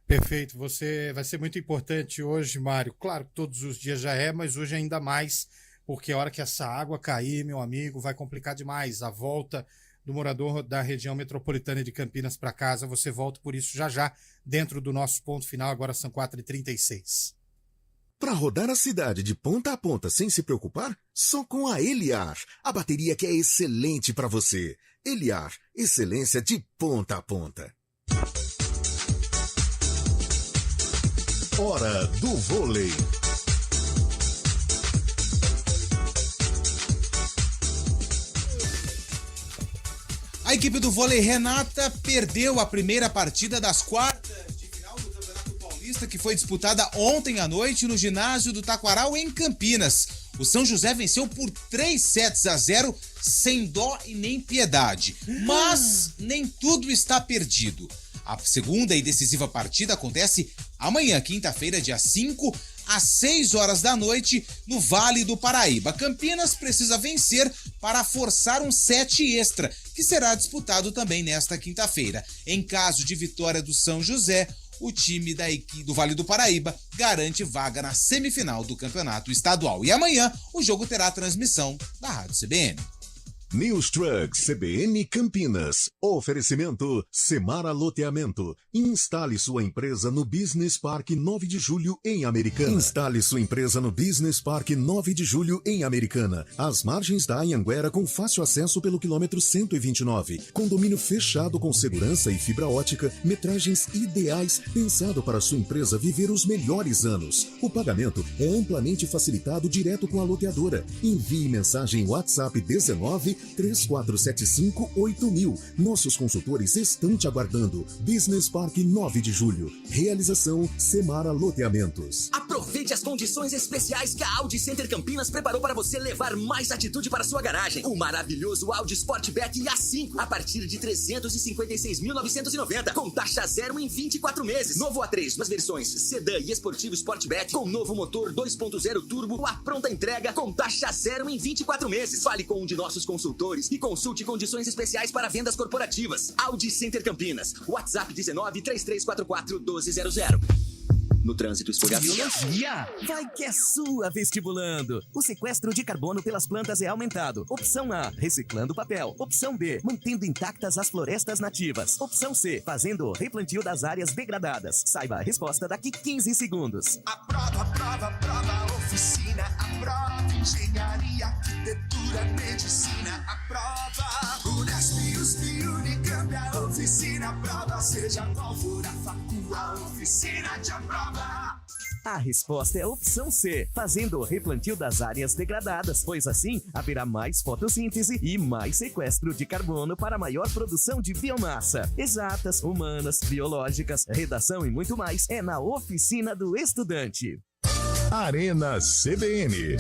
Perfeito, você vai ser muito importante hoje, Mário. Claro que todos os dias já é, mas hoje ainda mais, porque a hora que essa água cair, meu amigo, vai complicar demais a volta do morador da região metropolitana de Campinas para casa. Você volta por isso já dentro do nosso ponto final. Agora são 4h36. Para rodar a cidade de ponta a ponta sem se preocupar, só com a Eliar, a bateria que é excelente para você. Eliar, excelência de ponta a ponta. Hora do vôlei. A equipe do vôlei Renata perdeu a primeira partida das quartas de final do Campeonato Paulista, que foi disputada ontem à noite no ginásio do Taquaral, em Campinas. O São José venceu por 3-0, sem dó e nem piedade. Mas nem tudo está perdido. A segunda e decisiva partida acontece amanhã, quinta-feira, dia 5, às 6 horas da noite, no Vale do Paraíba. Campinas precisa vencer para forçar um set extra, que será disputado também nesta quinta-feira. Em caso de vitória do São José, o time do Vale do Paraíba garante vaga na semifinal do campeonato estadual. E amanhã o jogo terá transmissão da Rádio CBN. News Truck CBN Campinas. Oferecimento Semara Loteamento. Instale sua empresa no Business Park 9 de Julho em Americana. Instale sua empresa no Business Park 9 de Julho em Americana. Às margens da Anhanguera com fácil acesso pelo quilômetro 129. Condomínio fechado com segurança e fibra ótica. Metragens ideais pensado para sua empresa viver os melhores anos. O pagamento é amplamente facilitado direto com a loteadora. Envie mensagem WhatsApp 19-3475-8000. Nossos consultores estão te aguardando. Business Park 9 de Julho. Realização Semara Loteamentos. Aproveite as condições especiais que a Audi Center Campinas preparou para você levar mais atitude para sua garagem. O maravilhoso Audi Sportback A5 a partir de 356.990 com taxa zero em 24 meses. Novo A3 nas versões sedã e esportivo Sportback com novo motor 2.0 turbo a pronta entrega com taxa zero em 24 meses. Fale com um de nossos consultores e consulte condições especiais para vendas corporativas. Audi Center Campinas. WhatsApp 19-3344-1200. No trânsito, escolha Biologia. Vai que é sua, vestibulando. O sequestro de carbono pelas plantas é aumentado. Opção A, reciclando papel. Opção B, mantendo intactas as florestas nativas. Opção C, fazendo replantio das áreas degradadas. Saiba a resposta daqui 15 segundos. Aprova, oficina, aprova, engenharia, arquitetura, medicina, aprova. Unesp, USP, Unicamp, a oficina aprova, seja qual for a facu, a oficina te aprova. A resposta é opção C, fazendo o replantio das áreas degradadas, pois assim haverá mais fotossíntese e mais sequestro de carbono para maior produção de biomassa. Exatas, humanas, biológicas, redação e muito mais é na Oficina do Estudante. Arena CBN.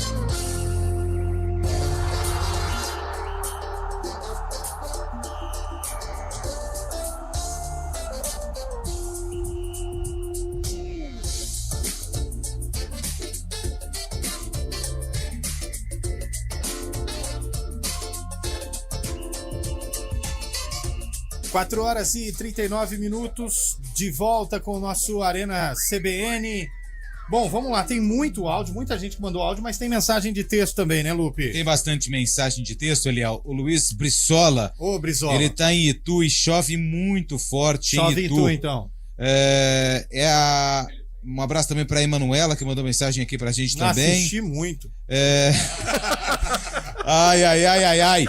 Quatro horas e 39 minutos, de volta com o nosso Arena CBN. Bom, vamos lá, tem muito áudio, muita gente que mandou áudio, mas tem mensagem de texto também, né, Lupe? Tem bastante mensagem de texto, Eliel. O Luiz Brissola. Ô, Brissola. Ele tá em Itu e chove muito forte Chove em em Itu. Itu, então. Um abraço também pra Emanuela, que mandou mensagem aqui pra gente também. Assisti muito. Ai.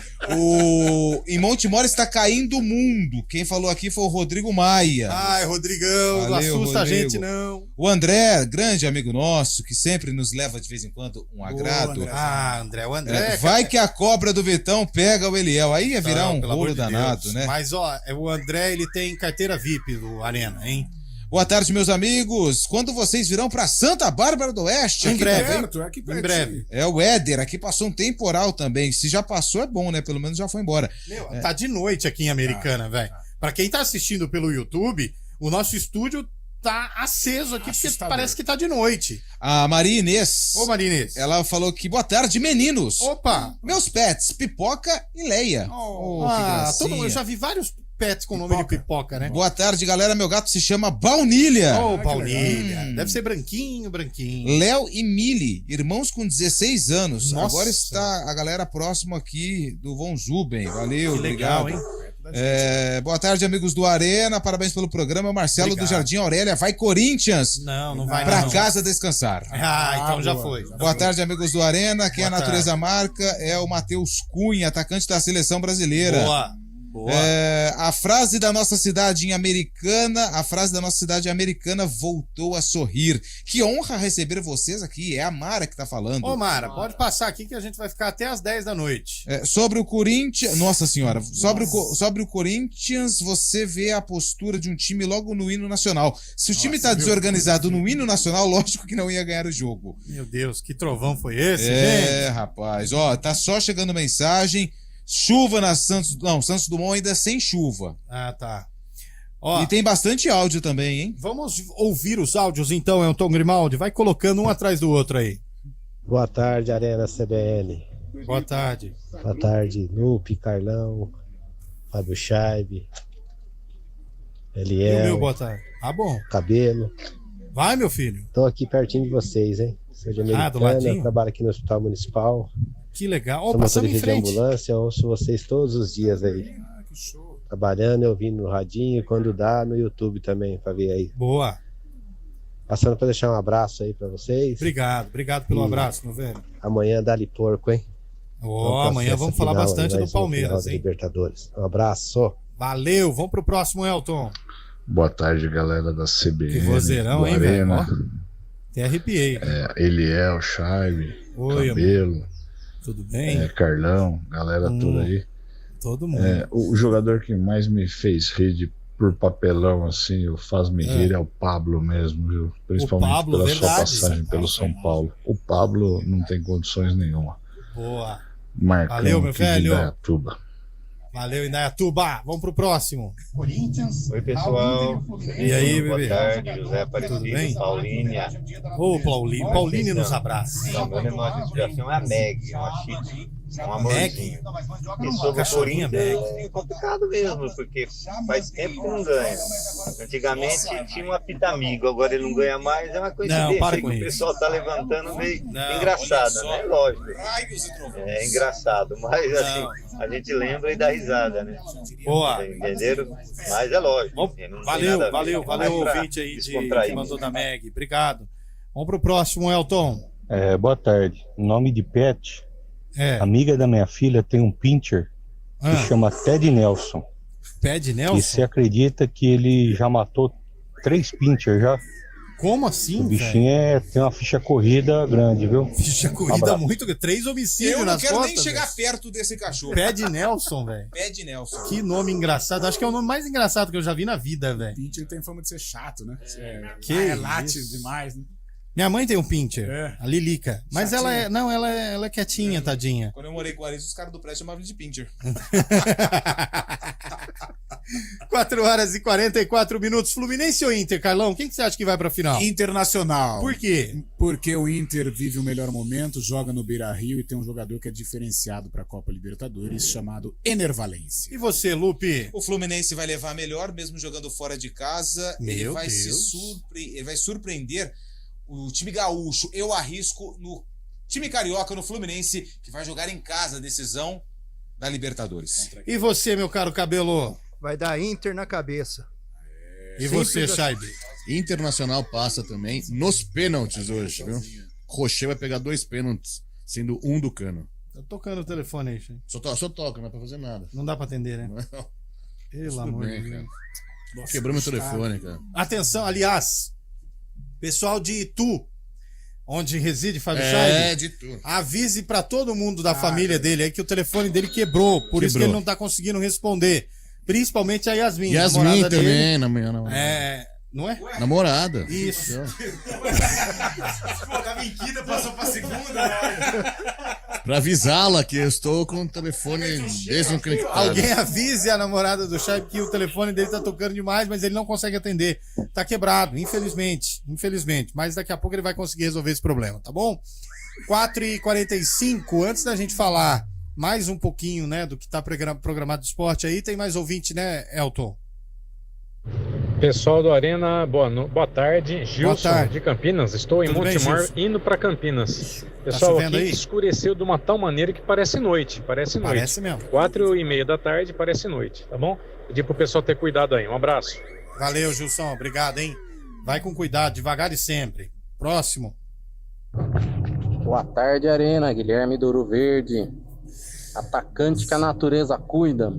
Em Montemor está caindo o mundo. Quem falou aqui foi o Rodrigo Maia. Ai, Rodrigão, não Valeu, assusta Rodrigo. a gente, não. O André, grande amigo nosso, que sempre nos leva de vez em quando um agrado. André, o André. Vai que a cobra do Vitão pega o Eliel. Aí ia virar um pelo amor rolo de danado, Deus. né? Mas, ó, o André, ele tem carteira VIP do Arena, hein? Boa tarde, meus amigos. Quando vocês virão pra Santa Bárbara do Oeste? Em breve, em breve. É o Éder, aqui passou um temporal também. Se já passou, é bom, né? Pelo menos já foi embora. Tá de noite aqui em Americana, velho. Pra quem tá assistindo pelo YouTube, o nosso estúdio tá aceso aqui, porque parece que tá de noite. A Maria Inês. Ô, Maria Inês. Ela falou que boa tarde, meninos. Opa! Meus pets, Pipoca e Leia. Todo mundo, eu já vi vários pets com nome de pipoca, né? Boa tarde, galera. Meu gato se chama Baunilha. Baunilha. Deve ser branquinho. Léo e Mili, irmãos com 16 anos. Nossa. Agora está a galera próximo aqui do Von Zuben. Valeu, Que legal, obrigado. Boa tarde, amigos do Arena. Parabéns pelo programa. Marcelo Obrigado. do Jardim Aurélia. Vai Corinthians. Não vai pra não. casa descansar. Então já foi. Boa tarde, amigos do Arena. Quem Boa a natureza marca é o Matheus Cunha, atacante da seleção brasileira. Boa. A frase da nossa cidade americana voltou a sorrir. Que honra receber vocês aqui. É a Mara que tá falando. Ô, Mara, pode passar aqui que a gente vai ficar até as 10 da noite. Sobre o Corinthians. Nossa senhora. Sobre o Corinthians, você vê a postura de um time logo no hino nacional. Se o time tá desorganizado no hino nacional, lógico que não ia ganhar o jogo. Meu Deus, que trovão foi esse, gente? Rapaz. Ó, tá só chegando mensagem. Chuva na Santos Dumont ainda sem chuva. Tá. E tem bastante áudio também, hein? Vamos ouvir os áudios então, Elton Grimaldi. Vai colocando um atrás do outro aí. Boa tarde, Arena CBN. Boa tarde. Boa tarde, Lupe, Carlão, Fábio Scheibe, Eliel. E o meu boa tarde. Bom. Cabelo. Vai, meu filho. Tô aqui pertinho de vocês, hein? Sou de do Americana, ladinho? trabalho aqui no Hospital Municipal. Que legal. Sou Passamos em motorista de frente. ambulância, eu ouço vocês todos os dias aí. Trabalhando, eu ouvindo no radinho, quando dá, no YouTube também, pra ver aí. Boa. Passando pra deixar um abraço aí pra vocês. Obrigado pelo abraço, meu velho. Amanhã dá-lhe porco, hein? Amanhã vamos falar bastante do Palmeiras, hein? Libertadores. Um abraço. Valeu, vamos pro próximo, Elton. Boa tarde, galera da CBN. Que vozeirão, do hein, velho? Arena. Até arrepiei. Eliel, Scheibe, Oi, Cabelo. Tudo bem? Carlão, galera toda aí. Todo mundo. O jogador que mais me fez rir por papelão, assim, o faz-me rir é o Pablo mesmo, viu? Principalmente Pablo, pela verdade. sua passagem pelo São Paulo. O Pablo não tem condições nenhuma. Boa. Marcão, Valeu, meu aqui de velho. Indaiatuba. Valeu, Indaiatuba. Vamos pro próximo. Oi, pessoal. E aí, bebê? Boa tarde, José Aparecido, Paulínia. Ô, Paulinho nos abraça. Então, meu menor de inspiração é a Meg, é uma chique, é um amorzinho. E sobre o Cachorrinha Corinthians é complicado mesmo, porque faz tempo que não ganha. Antigamente tinha um apita amigo, agora ele não ganha mais, é uma coincidência para que com o isso. pessoal tá levantando meio engraçada, né? Lógico. É engraçado, mas assim, a gente lembra e dá risada, né? Boa. Entenderam? Mas é lógico. Não tem nada a ver, Valeu, mais pra ouvinte aí descontrair. que mandou da Meg. Obrigado. Vamos pro próximo, Elton. Boa tarde. Nome de pet. Amiga da minha filha tem um pincher que chama Ted Nelson. Ted Nelson? E você acredita que ele já matou 3 pinchers já? Como assim, O bichinho tem uma ficha corrida grande, viu? Ficha corrida muito. 3 homicídios Eu não nas quero costas. nem chegar velho. perto desse cachorro. Pé de Nelson, velho. Pé de Nelson. Que nome engraçado. Acho que é o nome mais engraçado que eu já vi na vida, velho. Pincher tem fama de ser chato, né? Que late isso. demais, né? Minha mãe tem um pincher, a Lilica. Mas Chatinha. ela é quietinha, tadinha. Quando eu morei com o Aris, os caras do prédio chamavam ele de Pincher. 4h44. Fluminense ou Inter, Carlão? Quem que você acha que vai pra final? Internacional. Por quê? Porque o Inter vive o melhor momento, joga no Beira-Rio e tem um jogador que é diferenciado para a Copa Libertadores, chamado Ener Valencia. E você, Lupe? O Fluminense vai levar melhor, mesmo jogando fora de casa. Ele vai surpreender o time gaúcho, eu arrisco no time carioca, no Fluminense, que vai jogar em casa a decisão da Libertadores. E você, meu caro Cabelo? Vai dar Inter na cabeça. E você, Shaibe? Internacional passa também nos pênaltis hoje, viu? Rocher vai pegar 2 pênaltis, sendo um do Cano. Tá tocando o telefone aí, Shaibe. Só toca, não é pra fazer nada. Não dá pra atender, né? Não. Pelo amor de Deus. Quebrou meu telefone, cara. Atenção, aliás, pessoal de Itu, onde reside Fábio Scheibe, de Itu. avise pra todo mundo da família dele aí que o telefone dele quebrou, por isso que ele não tá conseguindo responder. Principalmente a Yasmin. Yasmin também, dele. namorada. Não é? Namorada. Isso. Tava em quinta, passou pra segunda, né? Pra avisá-la que eu estou com o telefone desconectado. Alguém avise a namorada do Scheibe que o telefone dele tá tocando demais, mas ele não consegue atender. Tá quebrado, infelizmente. Infelizmente. Mas daqui a pouco ele vai conseguir resolver esse problema, tá bom? 4h45, antes da gente falar mais um pouquinho, né, do que tá programado de esporte aí, tem mais ouvinte, né, Elton? Pessoal do Arena, boa tarde. Gilson de Campinas. Estou em Montemor indo para Campinas. Pessoal, aqui escureceu de uma tal maneira que parece noite. Parece mesmo. 4h30 da tarde parece noite, tá bom? Pedir pro pessoal ter cuidado aí. Um abraço. Valeu, Gilson. Obrigado, hein? Vai com cuidado, devagar e sempre. Próximo. Boa tarde, Arena. Guilherme do Ouro Verde. Atacante que a natureza cuida.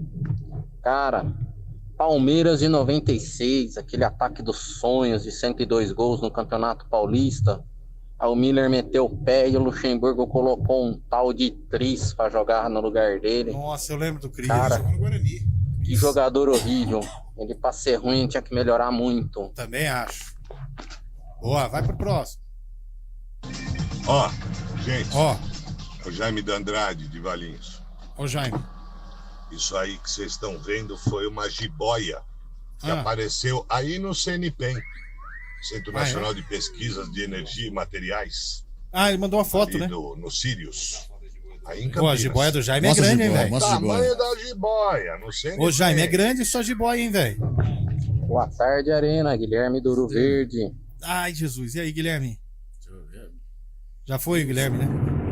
Cara, Palmeiras de 96, aquele ataque dos sonhos de 102 gols no Campeonato Paulista. Aí o Miller meteu o pé e o Luxemburgo colocou um tal de Tris pra jogar no lugar dele. Nossa, eu lembro do Cris. Cara, que jogador horrível. Ele pra ser ruim tinha que melhorar muito. Também acho. Boa, vai pro próximo. Ó, gente. O Jaime da Andrade, de Valinhos. Ô, Jaime. Isso aí que vocês estão vendo foi uma jiboia que apareceu aí no CNPEM, Centro Nacional de Pesquisas de Energia e Materiais. Ele mandou uma foto, né? No Sirius. Aí em Pô, a jiboia do Jaime é grande, hein, velho? O tamanho da jiboia, no CNPEM. Ô, Jaime, é grande sua jiboia, hein, velho? Boa tarde, Arena. Guilherme do Ouro Verde. Ai, Jesus. E aí, Guilherme? Já foi, Guilherme, né?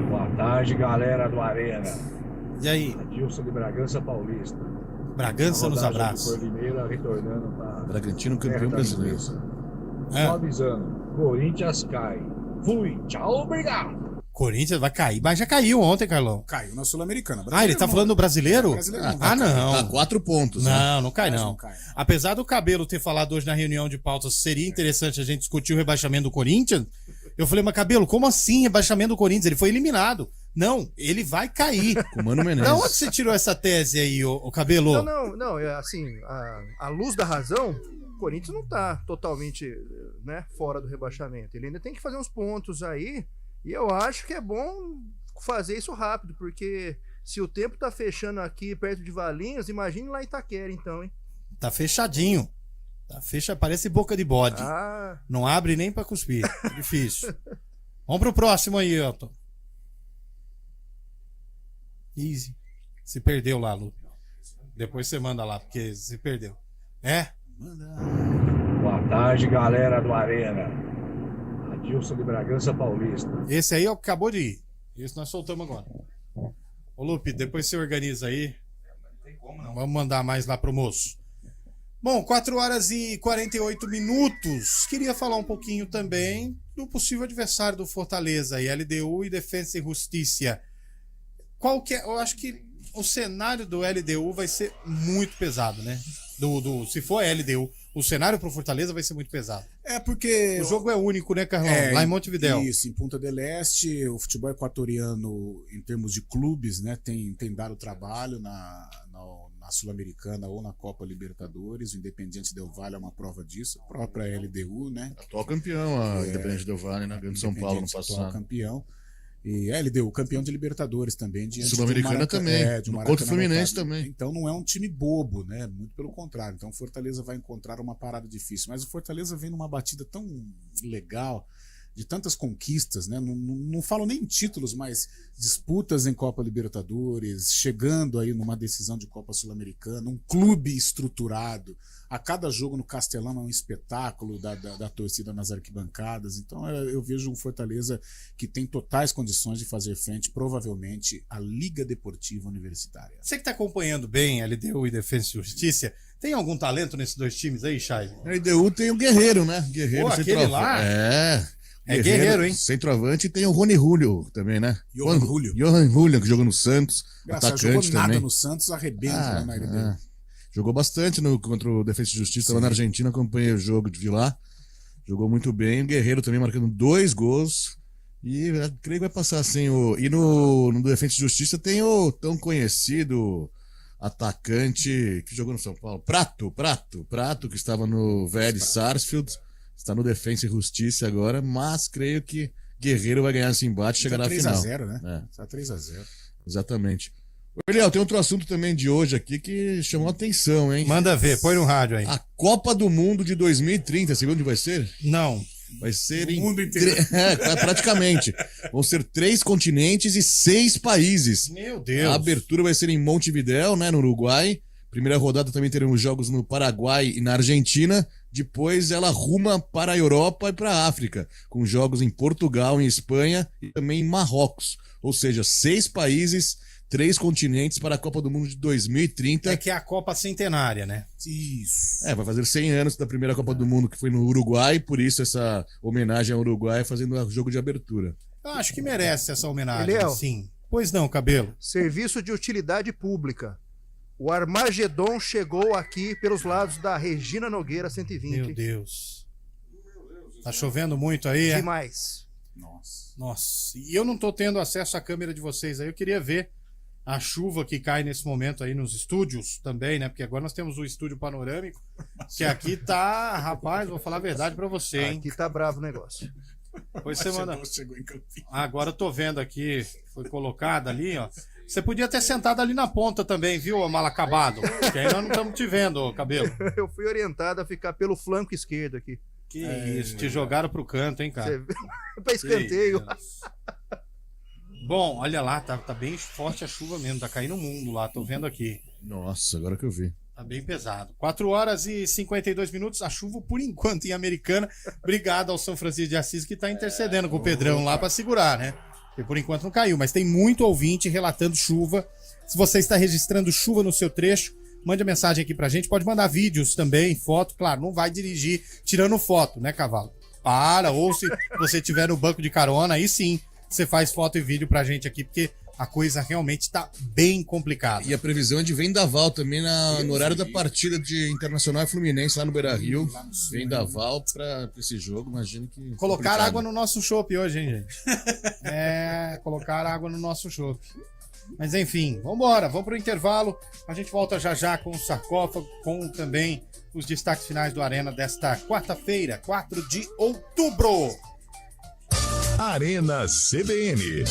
Boa tarde, galera do Arena. E aí? Adilson de Bragança Paulista. Bragança nos abraços. Retornando para Bragantino campeão brasileiro. Só avisando, Corinthians cai. Fui, tchau, obrigado. Corinthians vai cair, mas já caiu ontem, Carlão. Caiu na Sul-Americana. Ele tá falando do brasileiro? Não. Tá 4 pontos. Não cai não. Apesar do Cabelo ter falado hoje na reunião de pautas, seria interessante a gente discutir o rebaixamento do Corinthians. Eu falei, mas Cabelo, como assim rebaixamento do Corinthians? Ele foi eliminado. Não, ele vai cair. Com o Mano Menezes. Da onde você tirou essa tese aí, ô Cabelo? Não, assim, a luz da razão, o Corinthians não tá totalmente, né, fora do rebaixamento. Ele ainda tem que fazer uns pontos aí, e eu acho que é bom fazer isso rápido, porque se o tempo tá fechando aqui perto de Valinhos, imagine lá em Itaquera, então, hein? Tá fechadinho. Parece boca de bode. Não abre nem pra cuspir. É difícil. Vamos pro próximo aí, Elton. Easy. Se perdeu lá, Lu. Depois você manda lá, porque se perdeu. Manda. Boa tarde, galera do Arena. Adilson de Bragança Paulista. Esse aí acabou de ir. Esse nós soltamos agora. Ô, Lupe, depois você organiza aí. Não tem como não. Vamos mandar mais lá pro moço. Bom, 4h48. Queria falar um pouquinho também do possível adversário do Fortaleza, aí, LDU e Defensa e Justiça. Qual que é? Eu acho que o cenário do LDU vai ser muito pesado, né? Se for LDU, o cenário pro Fortaleza vai ser muito pesado. Porque o jogo é único, né, Carlão? Lá em Montevidéu. Isso, em Punta del Este, o futebol equatoriano, em termos de clubes, né, tem dado trabalho na Sul-Americana ou na Copa Libertadores. O Independiente Del Valle é uma prova disso. A própria LDU, né? Atual campeão, a Independiente Del Valle, na Grande São Paulo, no passado. Atual campeão. E LDU, campeão de Libertadores também. Sul-Americana também. Contra o Fluminense também. Então não é um time bobo, né? Muito pelo contrário. Então o Fortaleza vai encontrar uma parada difícil. Mas o Fortaleza vem numa batida tão legal. de tantas conquistas, né? Não falo nem em títulos, mas disputas em Copa Libertadores, chegando aí numa decisão de Copa Sul-Americana, um clube estruturado. A cada jogo no Castelão é um espetáculo da torcida nas arquibancadas. Então eu vejo um Fortaleza que tem totais condições de fazer frente, provavelmente, à Liga Deportiva Universitária. Você que está acompanhando bem a LDU e Defensa e Justiça, tem algum talento nesses dois times aí, Chay? A LDU tem o Guerreiro, né? Guerreiro, aquele lá? É Guerreiro, hein? Centroavante, e tem o Rony Julio também, né? Johan Julio. Johan Julio, que jogou no Santos. Engraçado, atacante jogou nada também. no Santos, arrebenta na LDU. Jogou bastante contra o Defensa e Justiça lá na Argentina, acompanhei o jogo de lá. Jogou muito bem. O Guerreiro também marcando 2 gols. E creio que vai passar assim. E no Defensa e Justiça tem o tão conhecido atacante que jogou no São Paulo. Prato, que estava no Vélez Sarsfield. Está no Defensa e Justiça agora, mas creio que Guerreiro vai ganhar esse embate e chegará à final. 3x0, né? Está 3x0. Exatamente. Eliel, tem outro assunto também de hoje aqui que chamou a atenção, hein? Manda ver, põe no rádio aí. A Copa do Mundo de 2030, você viu onde vai ser? Não. Vai ser o mundo inteiro. Praticamente. Vão ser 3 continentes e 6 países. Meu Deus. A abertura vai ser em Montevidéu, né, no Uruguai. Primeira rodada também teremos jogos no Paraguai e na Argentina. Depois ela ruma para a Europa e para a África, com jogos em Portugal, em Espanha e também em Marrocos. Ou seja, 6 países, 3 continentes para a Copa do Mundo de 2030. É que é a Copa Centenária, né? Isso. Vai fazer 100 anos da primeira Copa do Mundo, que foi no Uruguai, por isso essa homenagem ao Uruguai fazendo o jogo de abertura. Eu acho que merece essa homenagem, sim. Pois não, Cabelo? Serviço de utilidade pública. O Armagedon chegou aqui pelos lados da Regina Nogueira 120. Meu Deus. Tá chovendo muito aí, é? Demais. Nossa. E eu não tô tendo acesso à câmera de vocês aí. Eu queria ver a chuva que cai nesse momento aí nos estúdios também, né? Porque agora nós temos o estúdio panorâmico, que aqui tá... Rapaz, vou falar a verdade pra você, hein? Aqui tá bravo o negócio. Depois você manda... Agora eu tô vendo aqui, foi colocado ali, ó. Você podia ter sentado ali na ponta também, viu, mal acabado? Porque aí nós não estamos te vendo, Cabelo. Eu fui orientado a ficar pelo flanco esquerdo aqui. Que isso, te jogaram pro canto, hein, cara? Pra escanteio. Bom, olha lá, tá bem forte a chuva mesmo, tá caindo o mundo lá, tô vendo aqui. Nossa, agora que eu vi. Tá bem pesado. 4 horas e 52 minutos, a chuva por enquanto em Americana. Obrigado ao São Francisco de Assis que tá intercedendo com o Pedrão lá pra segurar, né? Porque por enquanto não caiu, mas tem muito ouvinte relatando chuva. Se você está registrando chuva no seu trecho, mande a mensagem aqui pra gente. Pode mandar vídeos também, foto. Claro, não vai dirigir tirando foto, né, cavalo? Ou se você estiver no banco de carona, aí sim, você faz foto e vídeo pra gente aqui, porque a coisa realmente tá bem complicada. E a previsão é de vendaval também no horário da partida de Internacional e Fluminense lá no Beira-Rio. Vendaval pra esse jogo, imagino que... Colocar água no nosso chopp hoje, hein, gente? Colocar água no nosso chopp. Mas enfim, vambora, vamos pro intervalo. A gente volta já com o sarcófago, com também os destaques finais do Arena desta quarta-feira, 4 de outubro. Arena CBN.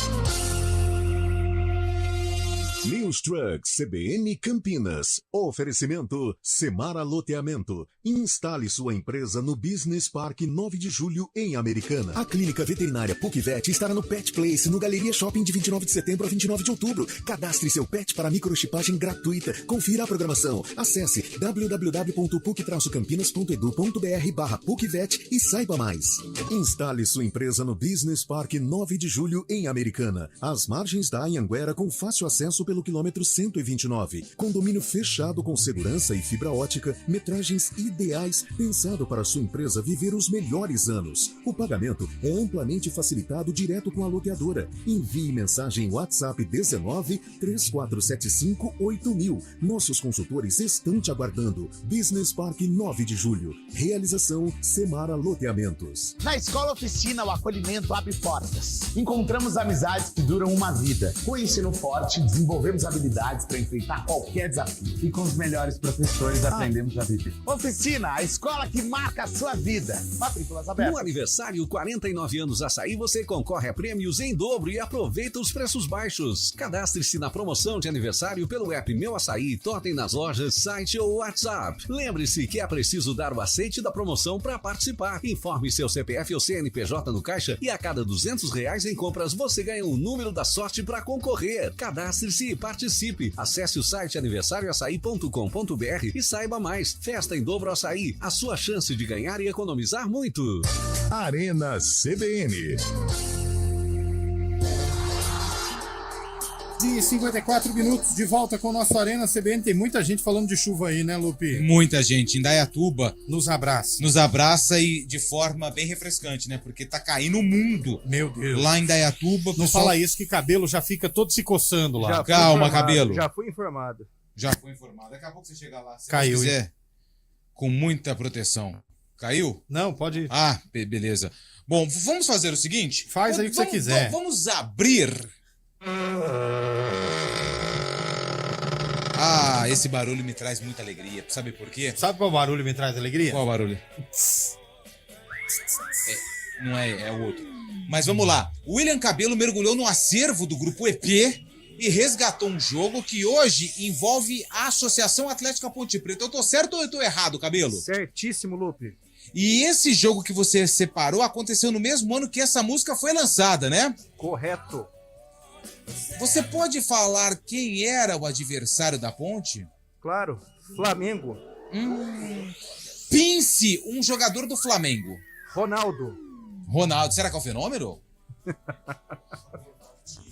News Truck CBN Campinas. Oferecimento Semara Loteamento. Instale sua empresa no Business Park 9 de Julho em Americana. A Clínica Veterinária PUCVET estará no Pet Place, no Galeria Shopping de 29 de setembro a 29 de outubro. Cadastre seu pet para microchipagem gratuita. Confira a programação. Acesse www.puc-campinas.edu.br/PUCVET e saiba mais. Instale sua empresa no Business Park 9 de Julho em Americana. Às margens da Anhanguera com fácil acesso pelo quilômetro 129. Condomínio fechado com segurança e fibra ótica, metragens ideais, pensado para sua empresa viver os melhores anos. O pagamento é amplamente facilitado direto com a loteadora. Envie mensagem WhatsApp 19 3475 8000. Nossos consultores estão te aguardando. Business Park 9 de Julho. Realização Semara Loteamentos. Na Escola Oficina, o acolhimento abre portas. Encontramos amizades que duram uma vida. Com ensino forte, desenvolvimento desenvolvemos habilidades para enfrentar qualquer desafio. E com os melhores professores aprendemos a viver. Oficina, a escola que marca a sua vida. Matrículas abertas. No aniversário 49 anos Açaí, você concorre a prêmios em dobro e aproveita os preços baixos. Cadastre-se na promoção de aniversário pelo app Meu Açaí, totem nas lojas, site ou WhatsApp. Lembre-se que é preciso dar o aceite da promoção para participar. Informe seu CPF ou CNPJ no caixa e a cada R$200 em compras você ganha um número da sorte para concorrer. Cadastre-se e participe. Acesse o site aniversarioaçaí.com.br e saiba mais. Festa em dobro Açaí, a sua chance de ganhar e economizar muito. Arena CBN. De 54 minutos de volta com o nosso Arena CBN. Tem muita gente falando de chuva aí, né, Lupe? Muita gente. Indaiatuba nos abraça. Nos abraça e de forma bem refrescante, né? Porque tá caindo o mundo. Meu Deus. Lá em Indaiatuba. Não pessoal... fala isso que cabelo já fica todo se coçando lá. Calma, cabelo. Já fui informado. Daqui a pouco você chega lá. Se Caiu. você quiser, com muita proteção. Caiu? Não, pode ir. Ah, beleza. Bom, vamos fazer o seguinte? Faz aí o que você quiser. Vamos abrir... Ah, esse barulho me traz muita alegria. Sabe por quê? Sabe qual barulho me traz alegria? Qual barulho? Não é, é o outro. Mas vamos lá. O William Cabelo mergulhou no acervo do Grupo EP e resgatou um jogo que hoje envolve a Associação Atlética Ponte Preta. Eu tô certo ou eu tô errado, Cabelo? Certíssimo, Lupe. E esse jogo que você separou aconteceu no mesmo ano que essa música foi lançada, né? Correto. Você pode falar quem era o adversário da Ponte? Claro, Flamengo. Pince, um jogador do Flamengo. Ronaldo, será que é o Fenômeno?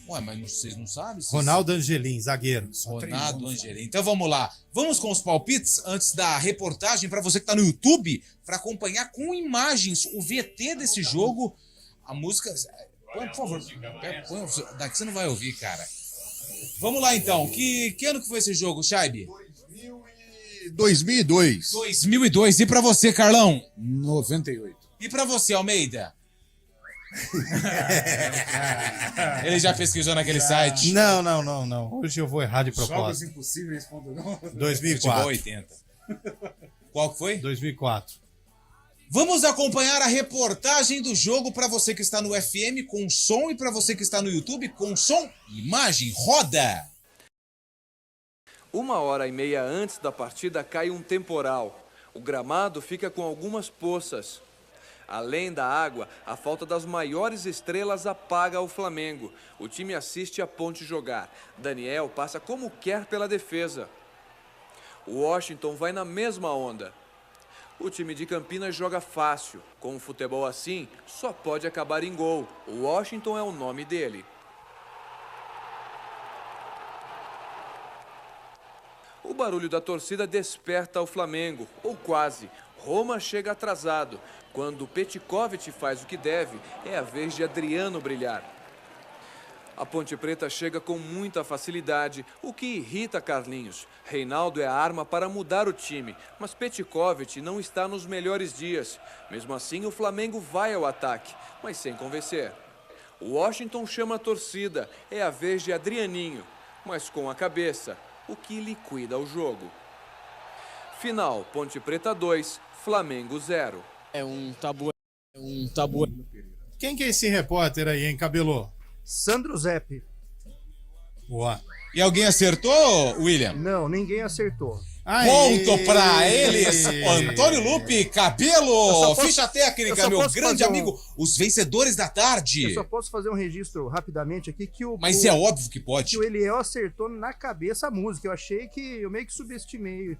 Ué, mas vocês não sabem? Ronaldo Angelim, zagueiro. Ronaldo Angelim. Então vamos lá. Vamos com os palpites antes da reportagem para você que tá no YouTube, para acompanhar com imagens o VT desse jogo. A música... Põe, por favor. Põe, daqui você não vai ouvir, cara. Vamos lá, então. Que ano que foi esse jogo, Shaibe? 2002. 2002. E pra você, Carlão? 98. E pra você, Almeida? Ele já pesquisou naquele site? Não. Hoje eu vou errar de propósito. Jogos Impossíveis. 2004. 80. Qual que foi? 2004. Vamos acompanhar a reportagem do jogo para você que está no FM com som e para você que está no YouTube com som e imagem. Roda! 1h30 antes da partida cai um temporal. O gramado fica com algumas poças. Além da água, a falta das maiores estrelas apaga o Flamengo. O time assiste a Ponte jogar. Daniel passa como quer pela defesa. O Washington vai na mesma onda. O time de Campinas joga fácil. Com um futebol assim, só pode acabar em gol. O Washington é o nome dele. O barulho da torcida desperta o Flamengo, ou quase. Roma chega atrasado. Quando Petkovic faz o que deve, é a vez de Adriano brilhar. A Ponte Preta chega com muita facilidade, o que irrita Carlinhos. Reinaldo é a arma para mudar o time, mas Petkovic não está nos melhores dias. Mesmo assim, o Flamengo vai ao ataque, mas sem convencer. O Washington chama a torcida, é a vez de Adrianinho, mas com a cabeça, o que liquida o jogo. Final, Ponte Preta 2, Flamengo 0. É um tabu. Quem que é esse repórter aí, hein, Cabelô? Sandro Zepp. Boa. E alguém acertou, William? Não, ninguém acertou. Ponto pra eles, Antônio Lupe, Cabelo, ficha técnica, meu grande amigo, os vencedores da tarde. Eu só posso fazer um registro rapidamente aqui que Mas é óbvio que pode. Que o Eliel acertou na cabeça a música. Eu achei que eu meio que subestimei.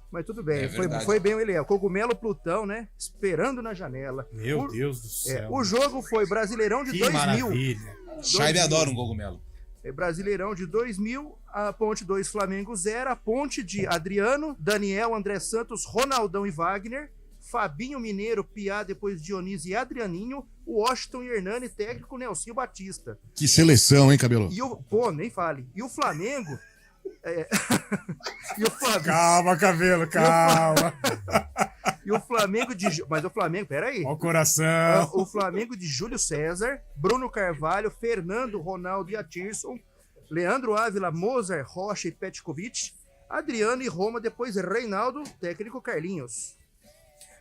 Mas tudo bem, foi bem o Eliel. Cogumelo Plutão, né? Esperando na janela. Meu Deus do céu. O jogo foi Brasileirão de 2000. Maravilha. Chaibe adora um cogumelo. Brasileirão de 2000, a Ponte 2, Flamengo 0, a Ponte de Adriano, Daniel, André Santos, Ronaldão e Wagner, Fabinho Mineiro, Piá, depois Dionísio e Adrianinho, Washington e Hernani, técnico Nelsinho Batista. Que seleção, hein, Cabelo? Nem fale. E o Flamengo... E o Flamengo... Calma, Cabelo, calma. E o Flamengo de... Mas o Flamengo, peraí. Ó o coração. O Flamengo de Júlio César, Bruno Carvalho, Fernando, Ronaldo e Atirson, Leandro Ávila, Mozart, Rocha e Petkovic. Adriano e Roma, depois Reinaldo, técnico Carlinhos.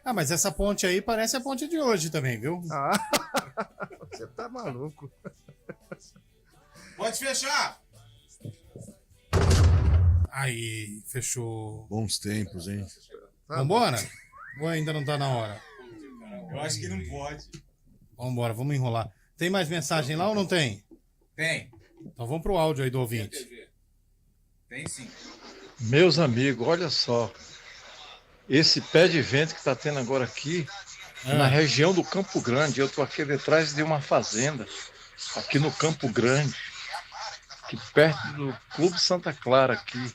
Ah, mas essa ponte aí parece a ponte de hoje também, viu? Ah, você tá maluco. Pode fechar! Aí, fechou. Bons tempos, hein? Vambora? Ou ainda não tá na hora? Eu acho que não pode. Vambora, vamos enrolar. Tem mais mensagem lá ou não tem? Tem. Então vamos pro áudio aí do ouvinte. Tem sim. Meus amigos, olha só. Esse pé de vento que está tendo agora aqui, na região do Campo Grande. Eu estou aqui detrás de uma fazenda, aqui no Campo Grande, aqui perto do Clube Santa Clara aqui.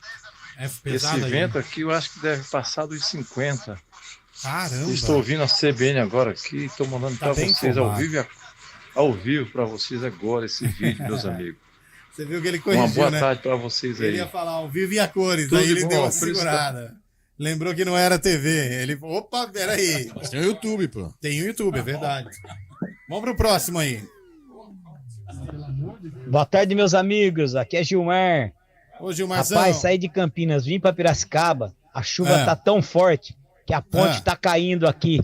Esse vento aqui eu acho que deve passar dos 50. Caramba! Estou ouvindo a CBN agora aqui, estou mandando para vocês ao vivo para vocês agora esse vídeo, meus amigos. Você viu que ele corrigiu, uma boa né? tarde para vocês aí. Ele ia falar ao vivo e a cores, Tudo aí ele bom, deu uma segurada. Lembrou que não era TV. Ele, opa, peraí. Mas tem o YouTube, pô. Tem o YouTube, é verdade. Vamos pro próximo aí. Boa tarde, meus amigos. Aqui é Gilmar. Ô, Gilmarzão. Rapaz, saí de Campinas, vim pra Piracicaba. A chuva tá tão forte que a ponte tá caindo aqui.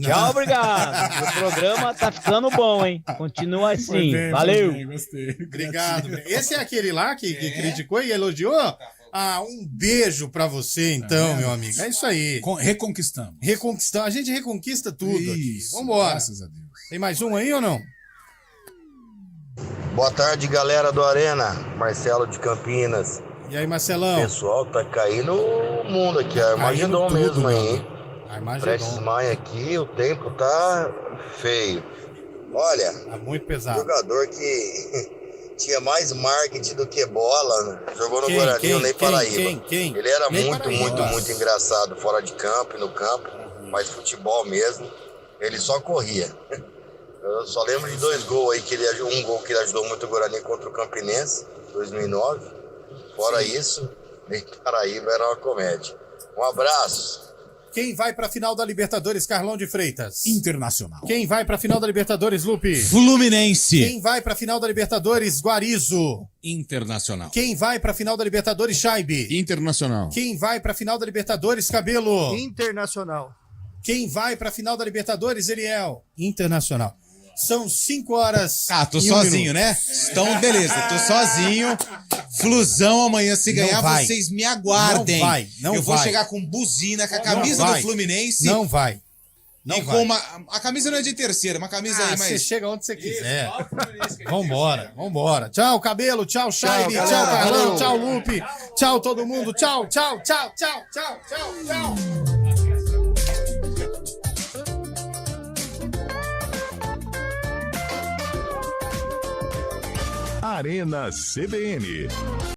Tchau, obrigado. O programa tá ficando bom, hein? Continua assim. Bem, valeu. bem, gostei. Obrigado. Esse é aquele lá que criticou e elogiou? Ah, um beijo pra você, então, meu amigo. É isso aí. Reconquistamos. A gente reconquista tudo Isso, aqui. Vambora. graças a Deus. Tem mais um aí ou não? Boa tarde, galera do Arena. Marcelo de Campinas. E aí, Marcelão? Pessoal, tá caindo o mundo aqui. Armagedon mesmo aí, hein? Prestes Maia aqui, o tempo tá feio. Olha, tá muito pesado. Jogador que tinha mais marketing do que bola, né? Jogou no Guarani, o Ney Paraíba. Quem? Ele era Ney muito Paraíba. engraçado fora de campo e no campo, mas futebol mesmo, ele só corria. Eu só lembro de 2 gols aí, um gol que ele ajudou muito o Guarani contra o Campinense, 2009. Fora isso, Ney Paraíba era uma comédia. Um abraço. Quem vai pra final da Libertadores, Carlão de Freitas? Internacional. Quem vai pra final da Libertadores, Lupe? Fluminense. Quem vai pra final da Libertadores, Guarizo? Internacional. Quem vai pra final da Libertadores, Chaibe? Internacional. Quem vai pra final da Libertadores, Cabelo? Internacional. Quem vai pra final da Libertadores, Eliel? Internacional. São 5 horas. Ah, tô sozinho, né? Então, beleza, tô sozinho. Flusão amanhã, se ganhar, vocês me aguardem. Não vai, não Eu vou vai. chegar com buzina, com a camisa do Fluminense. Não vai. Não e vai. com a camisa não é de terceira, uma camisa aí mais... Você chega onde você quiser. Vambora. Tchau, Cabelo. Tchau, Chaibe. Tchau, Carlão. Tchau, Lupe. Tchau, todo mundo. Tchau. Arena CBN.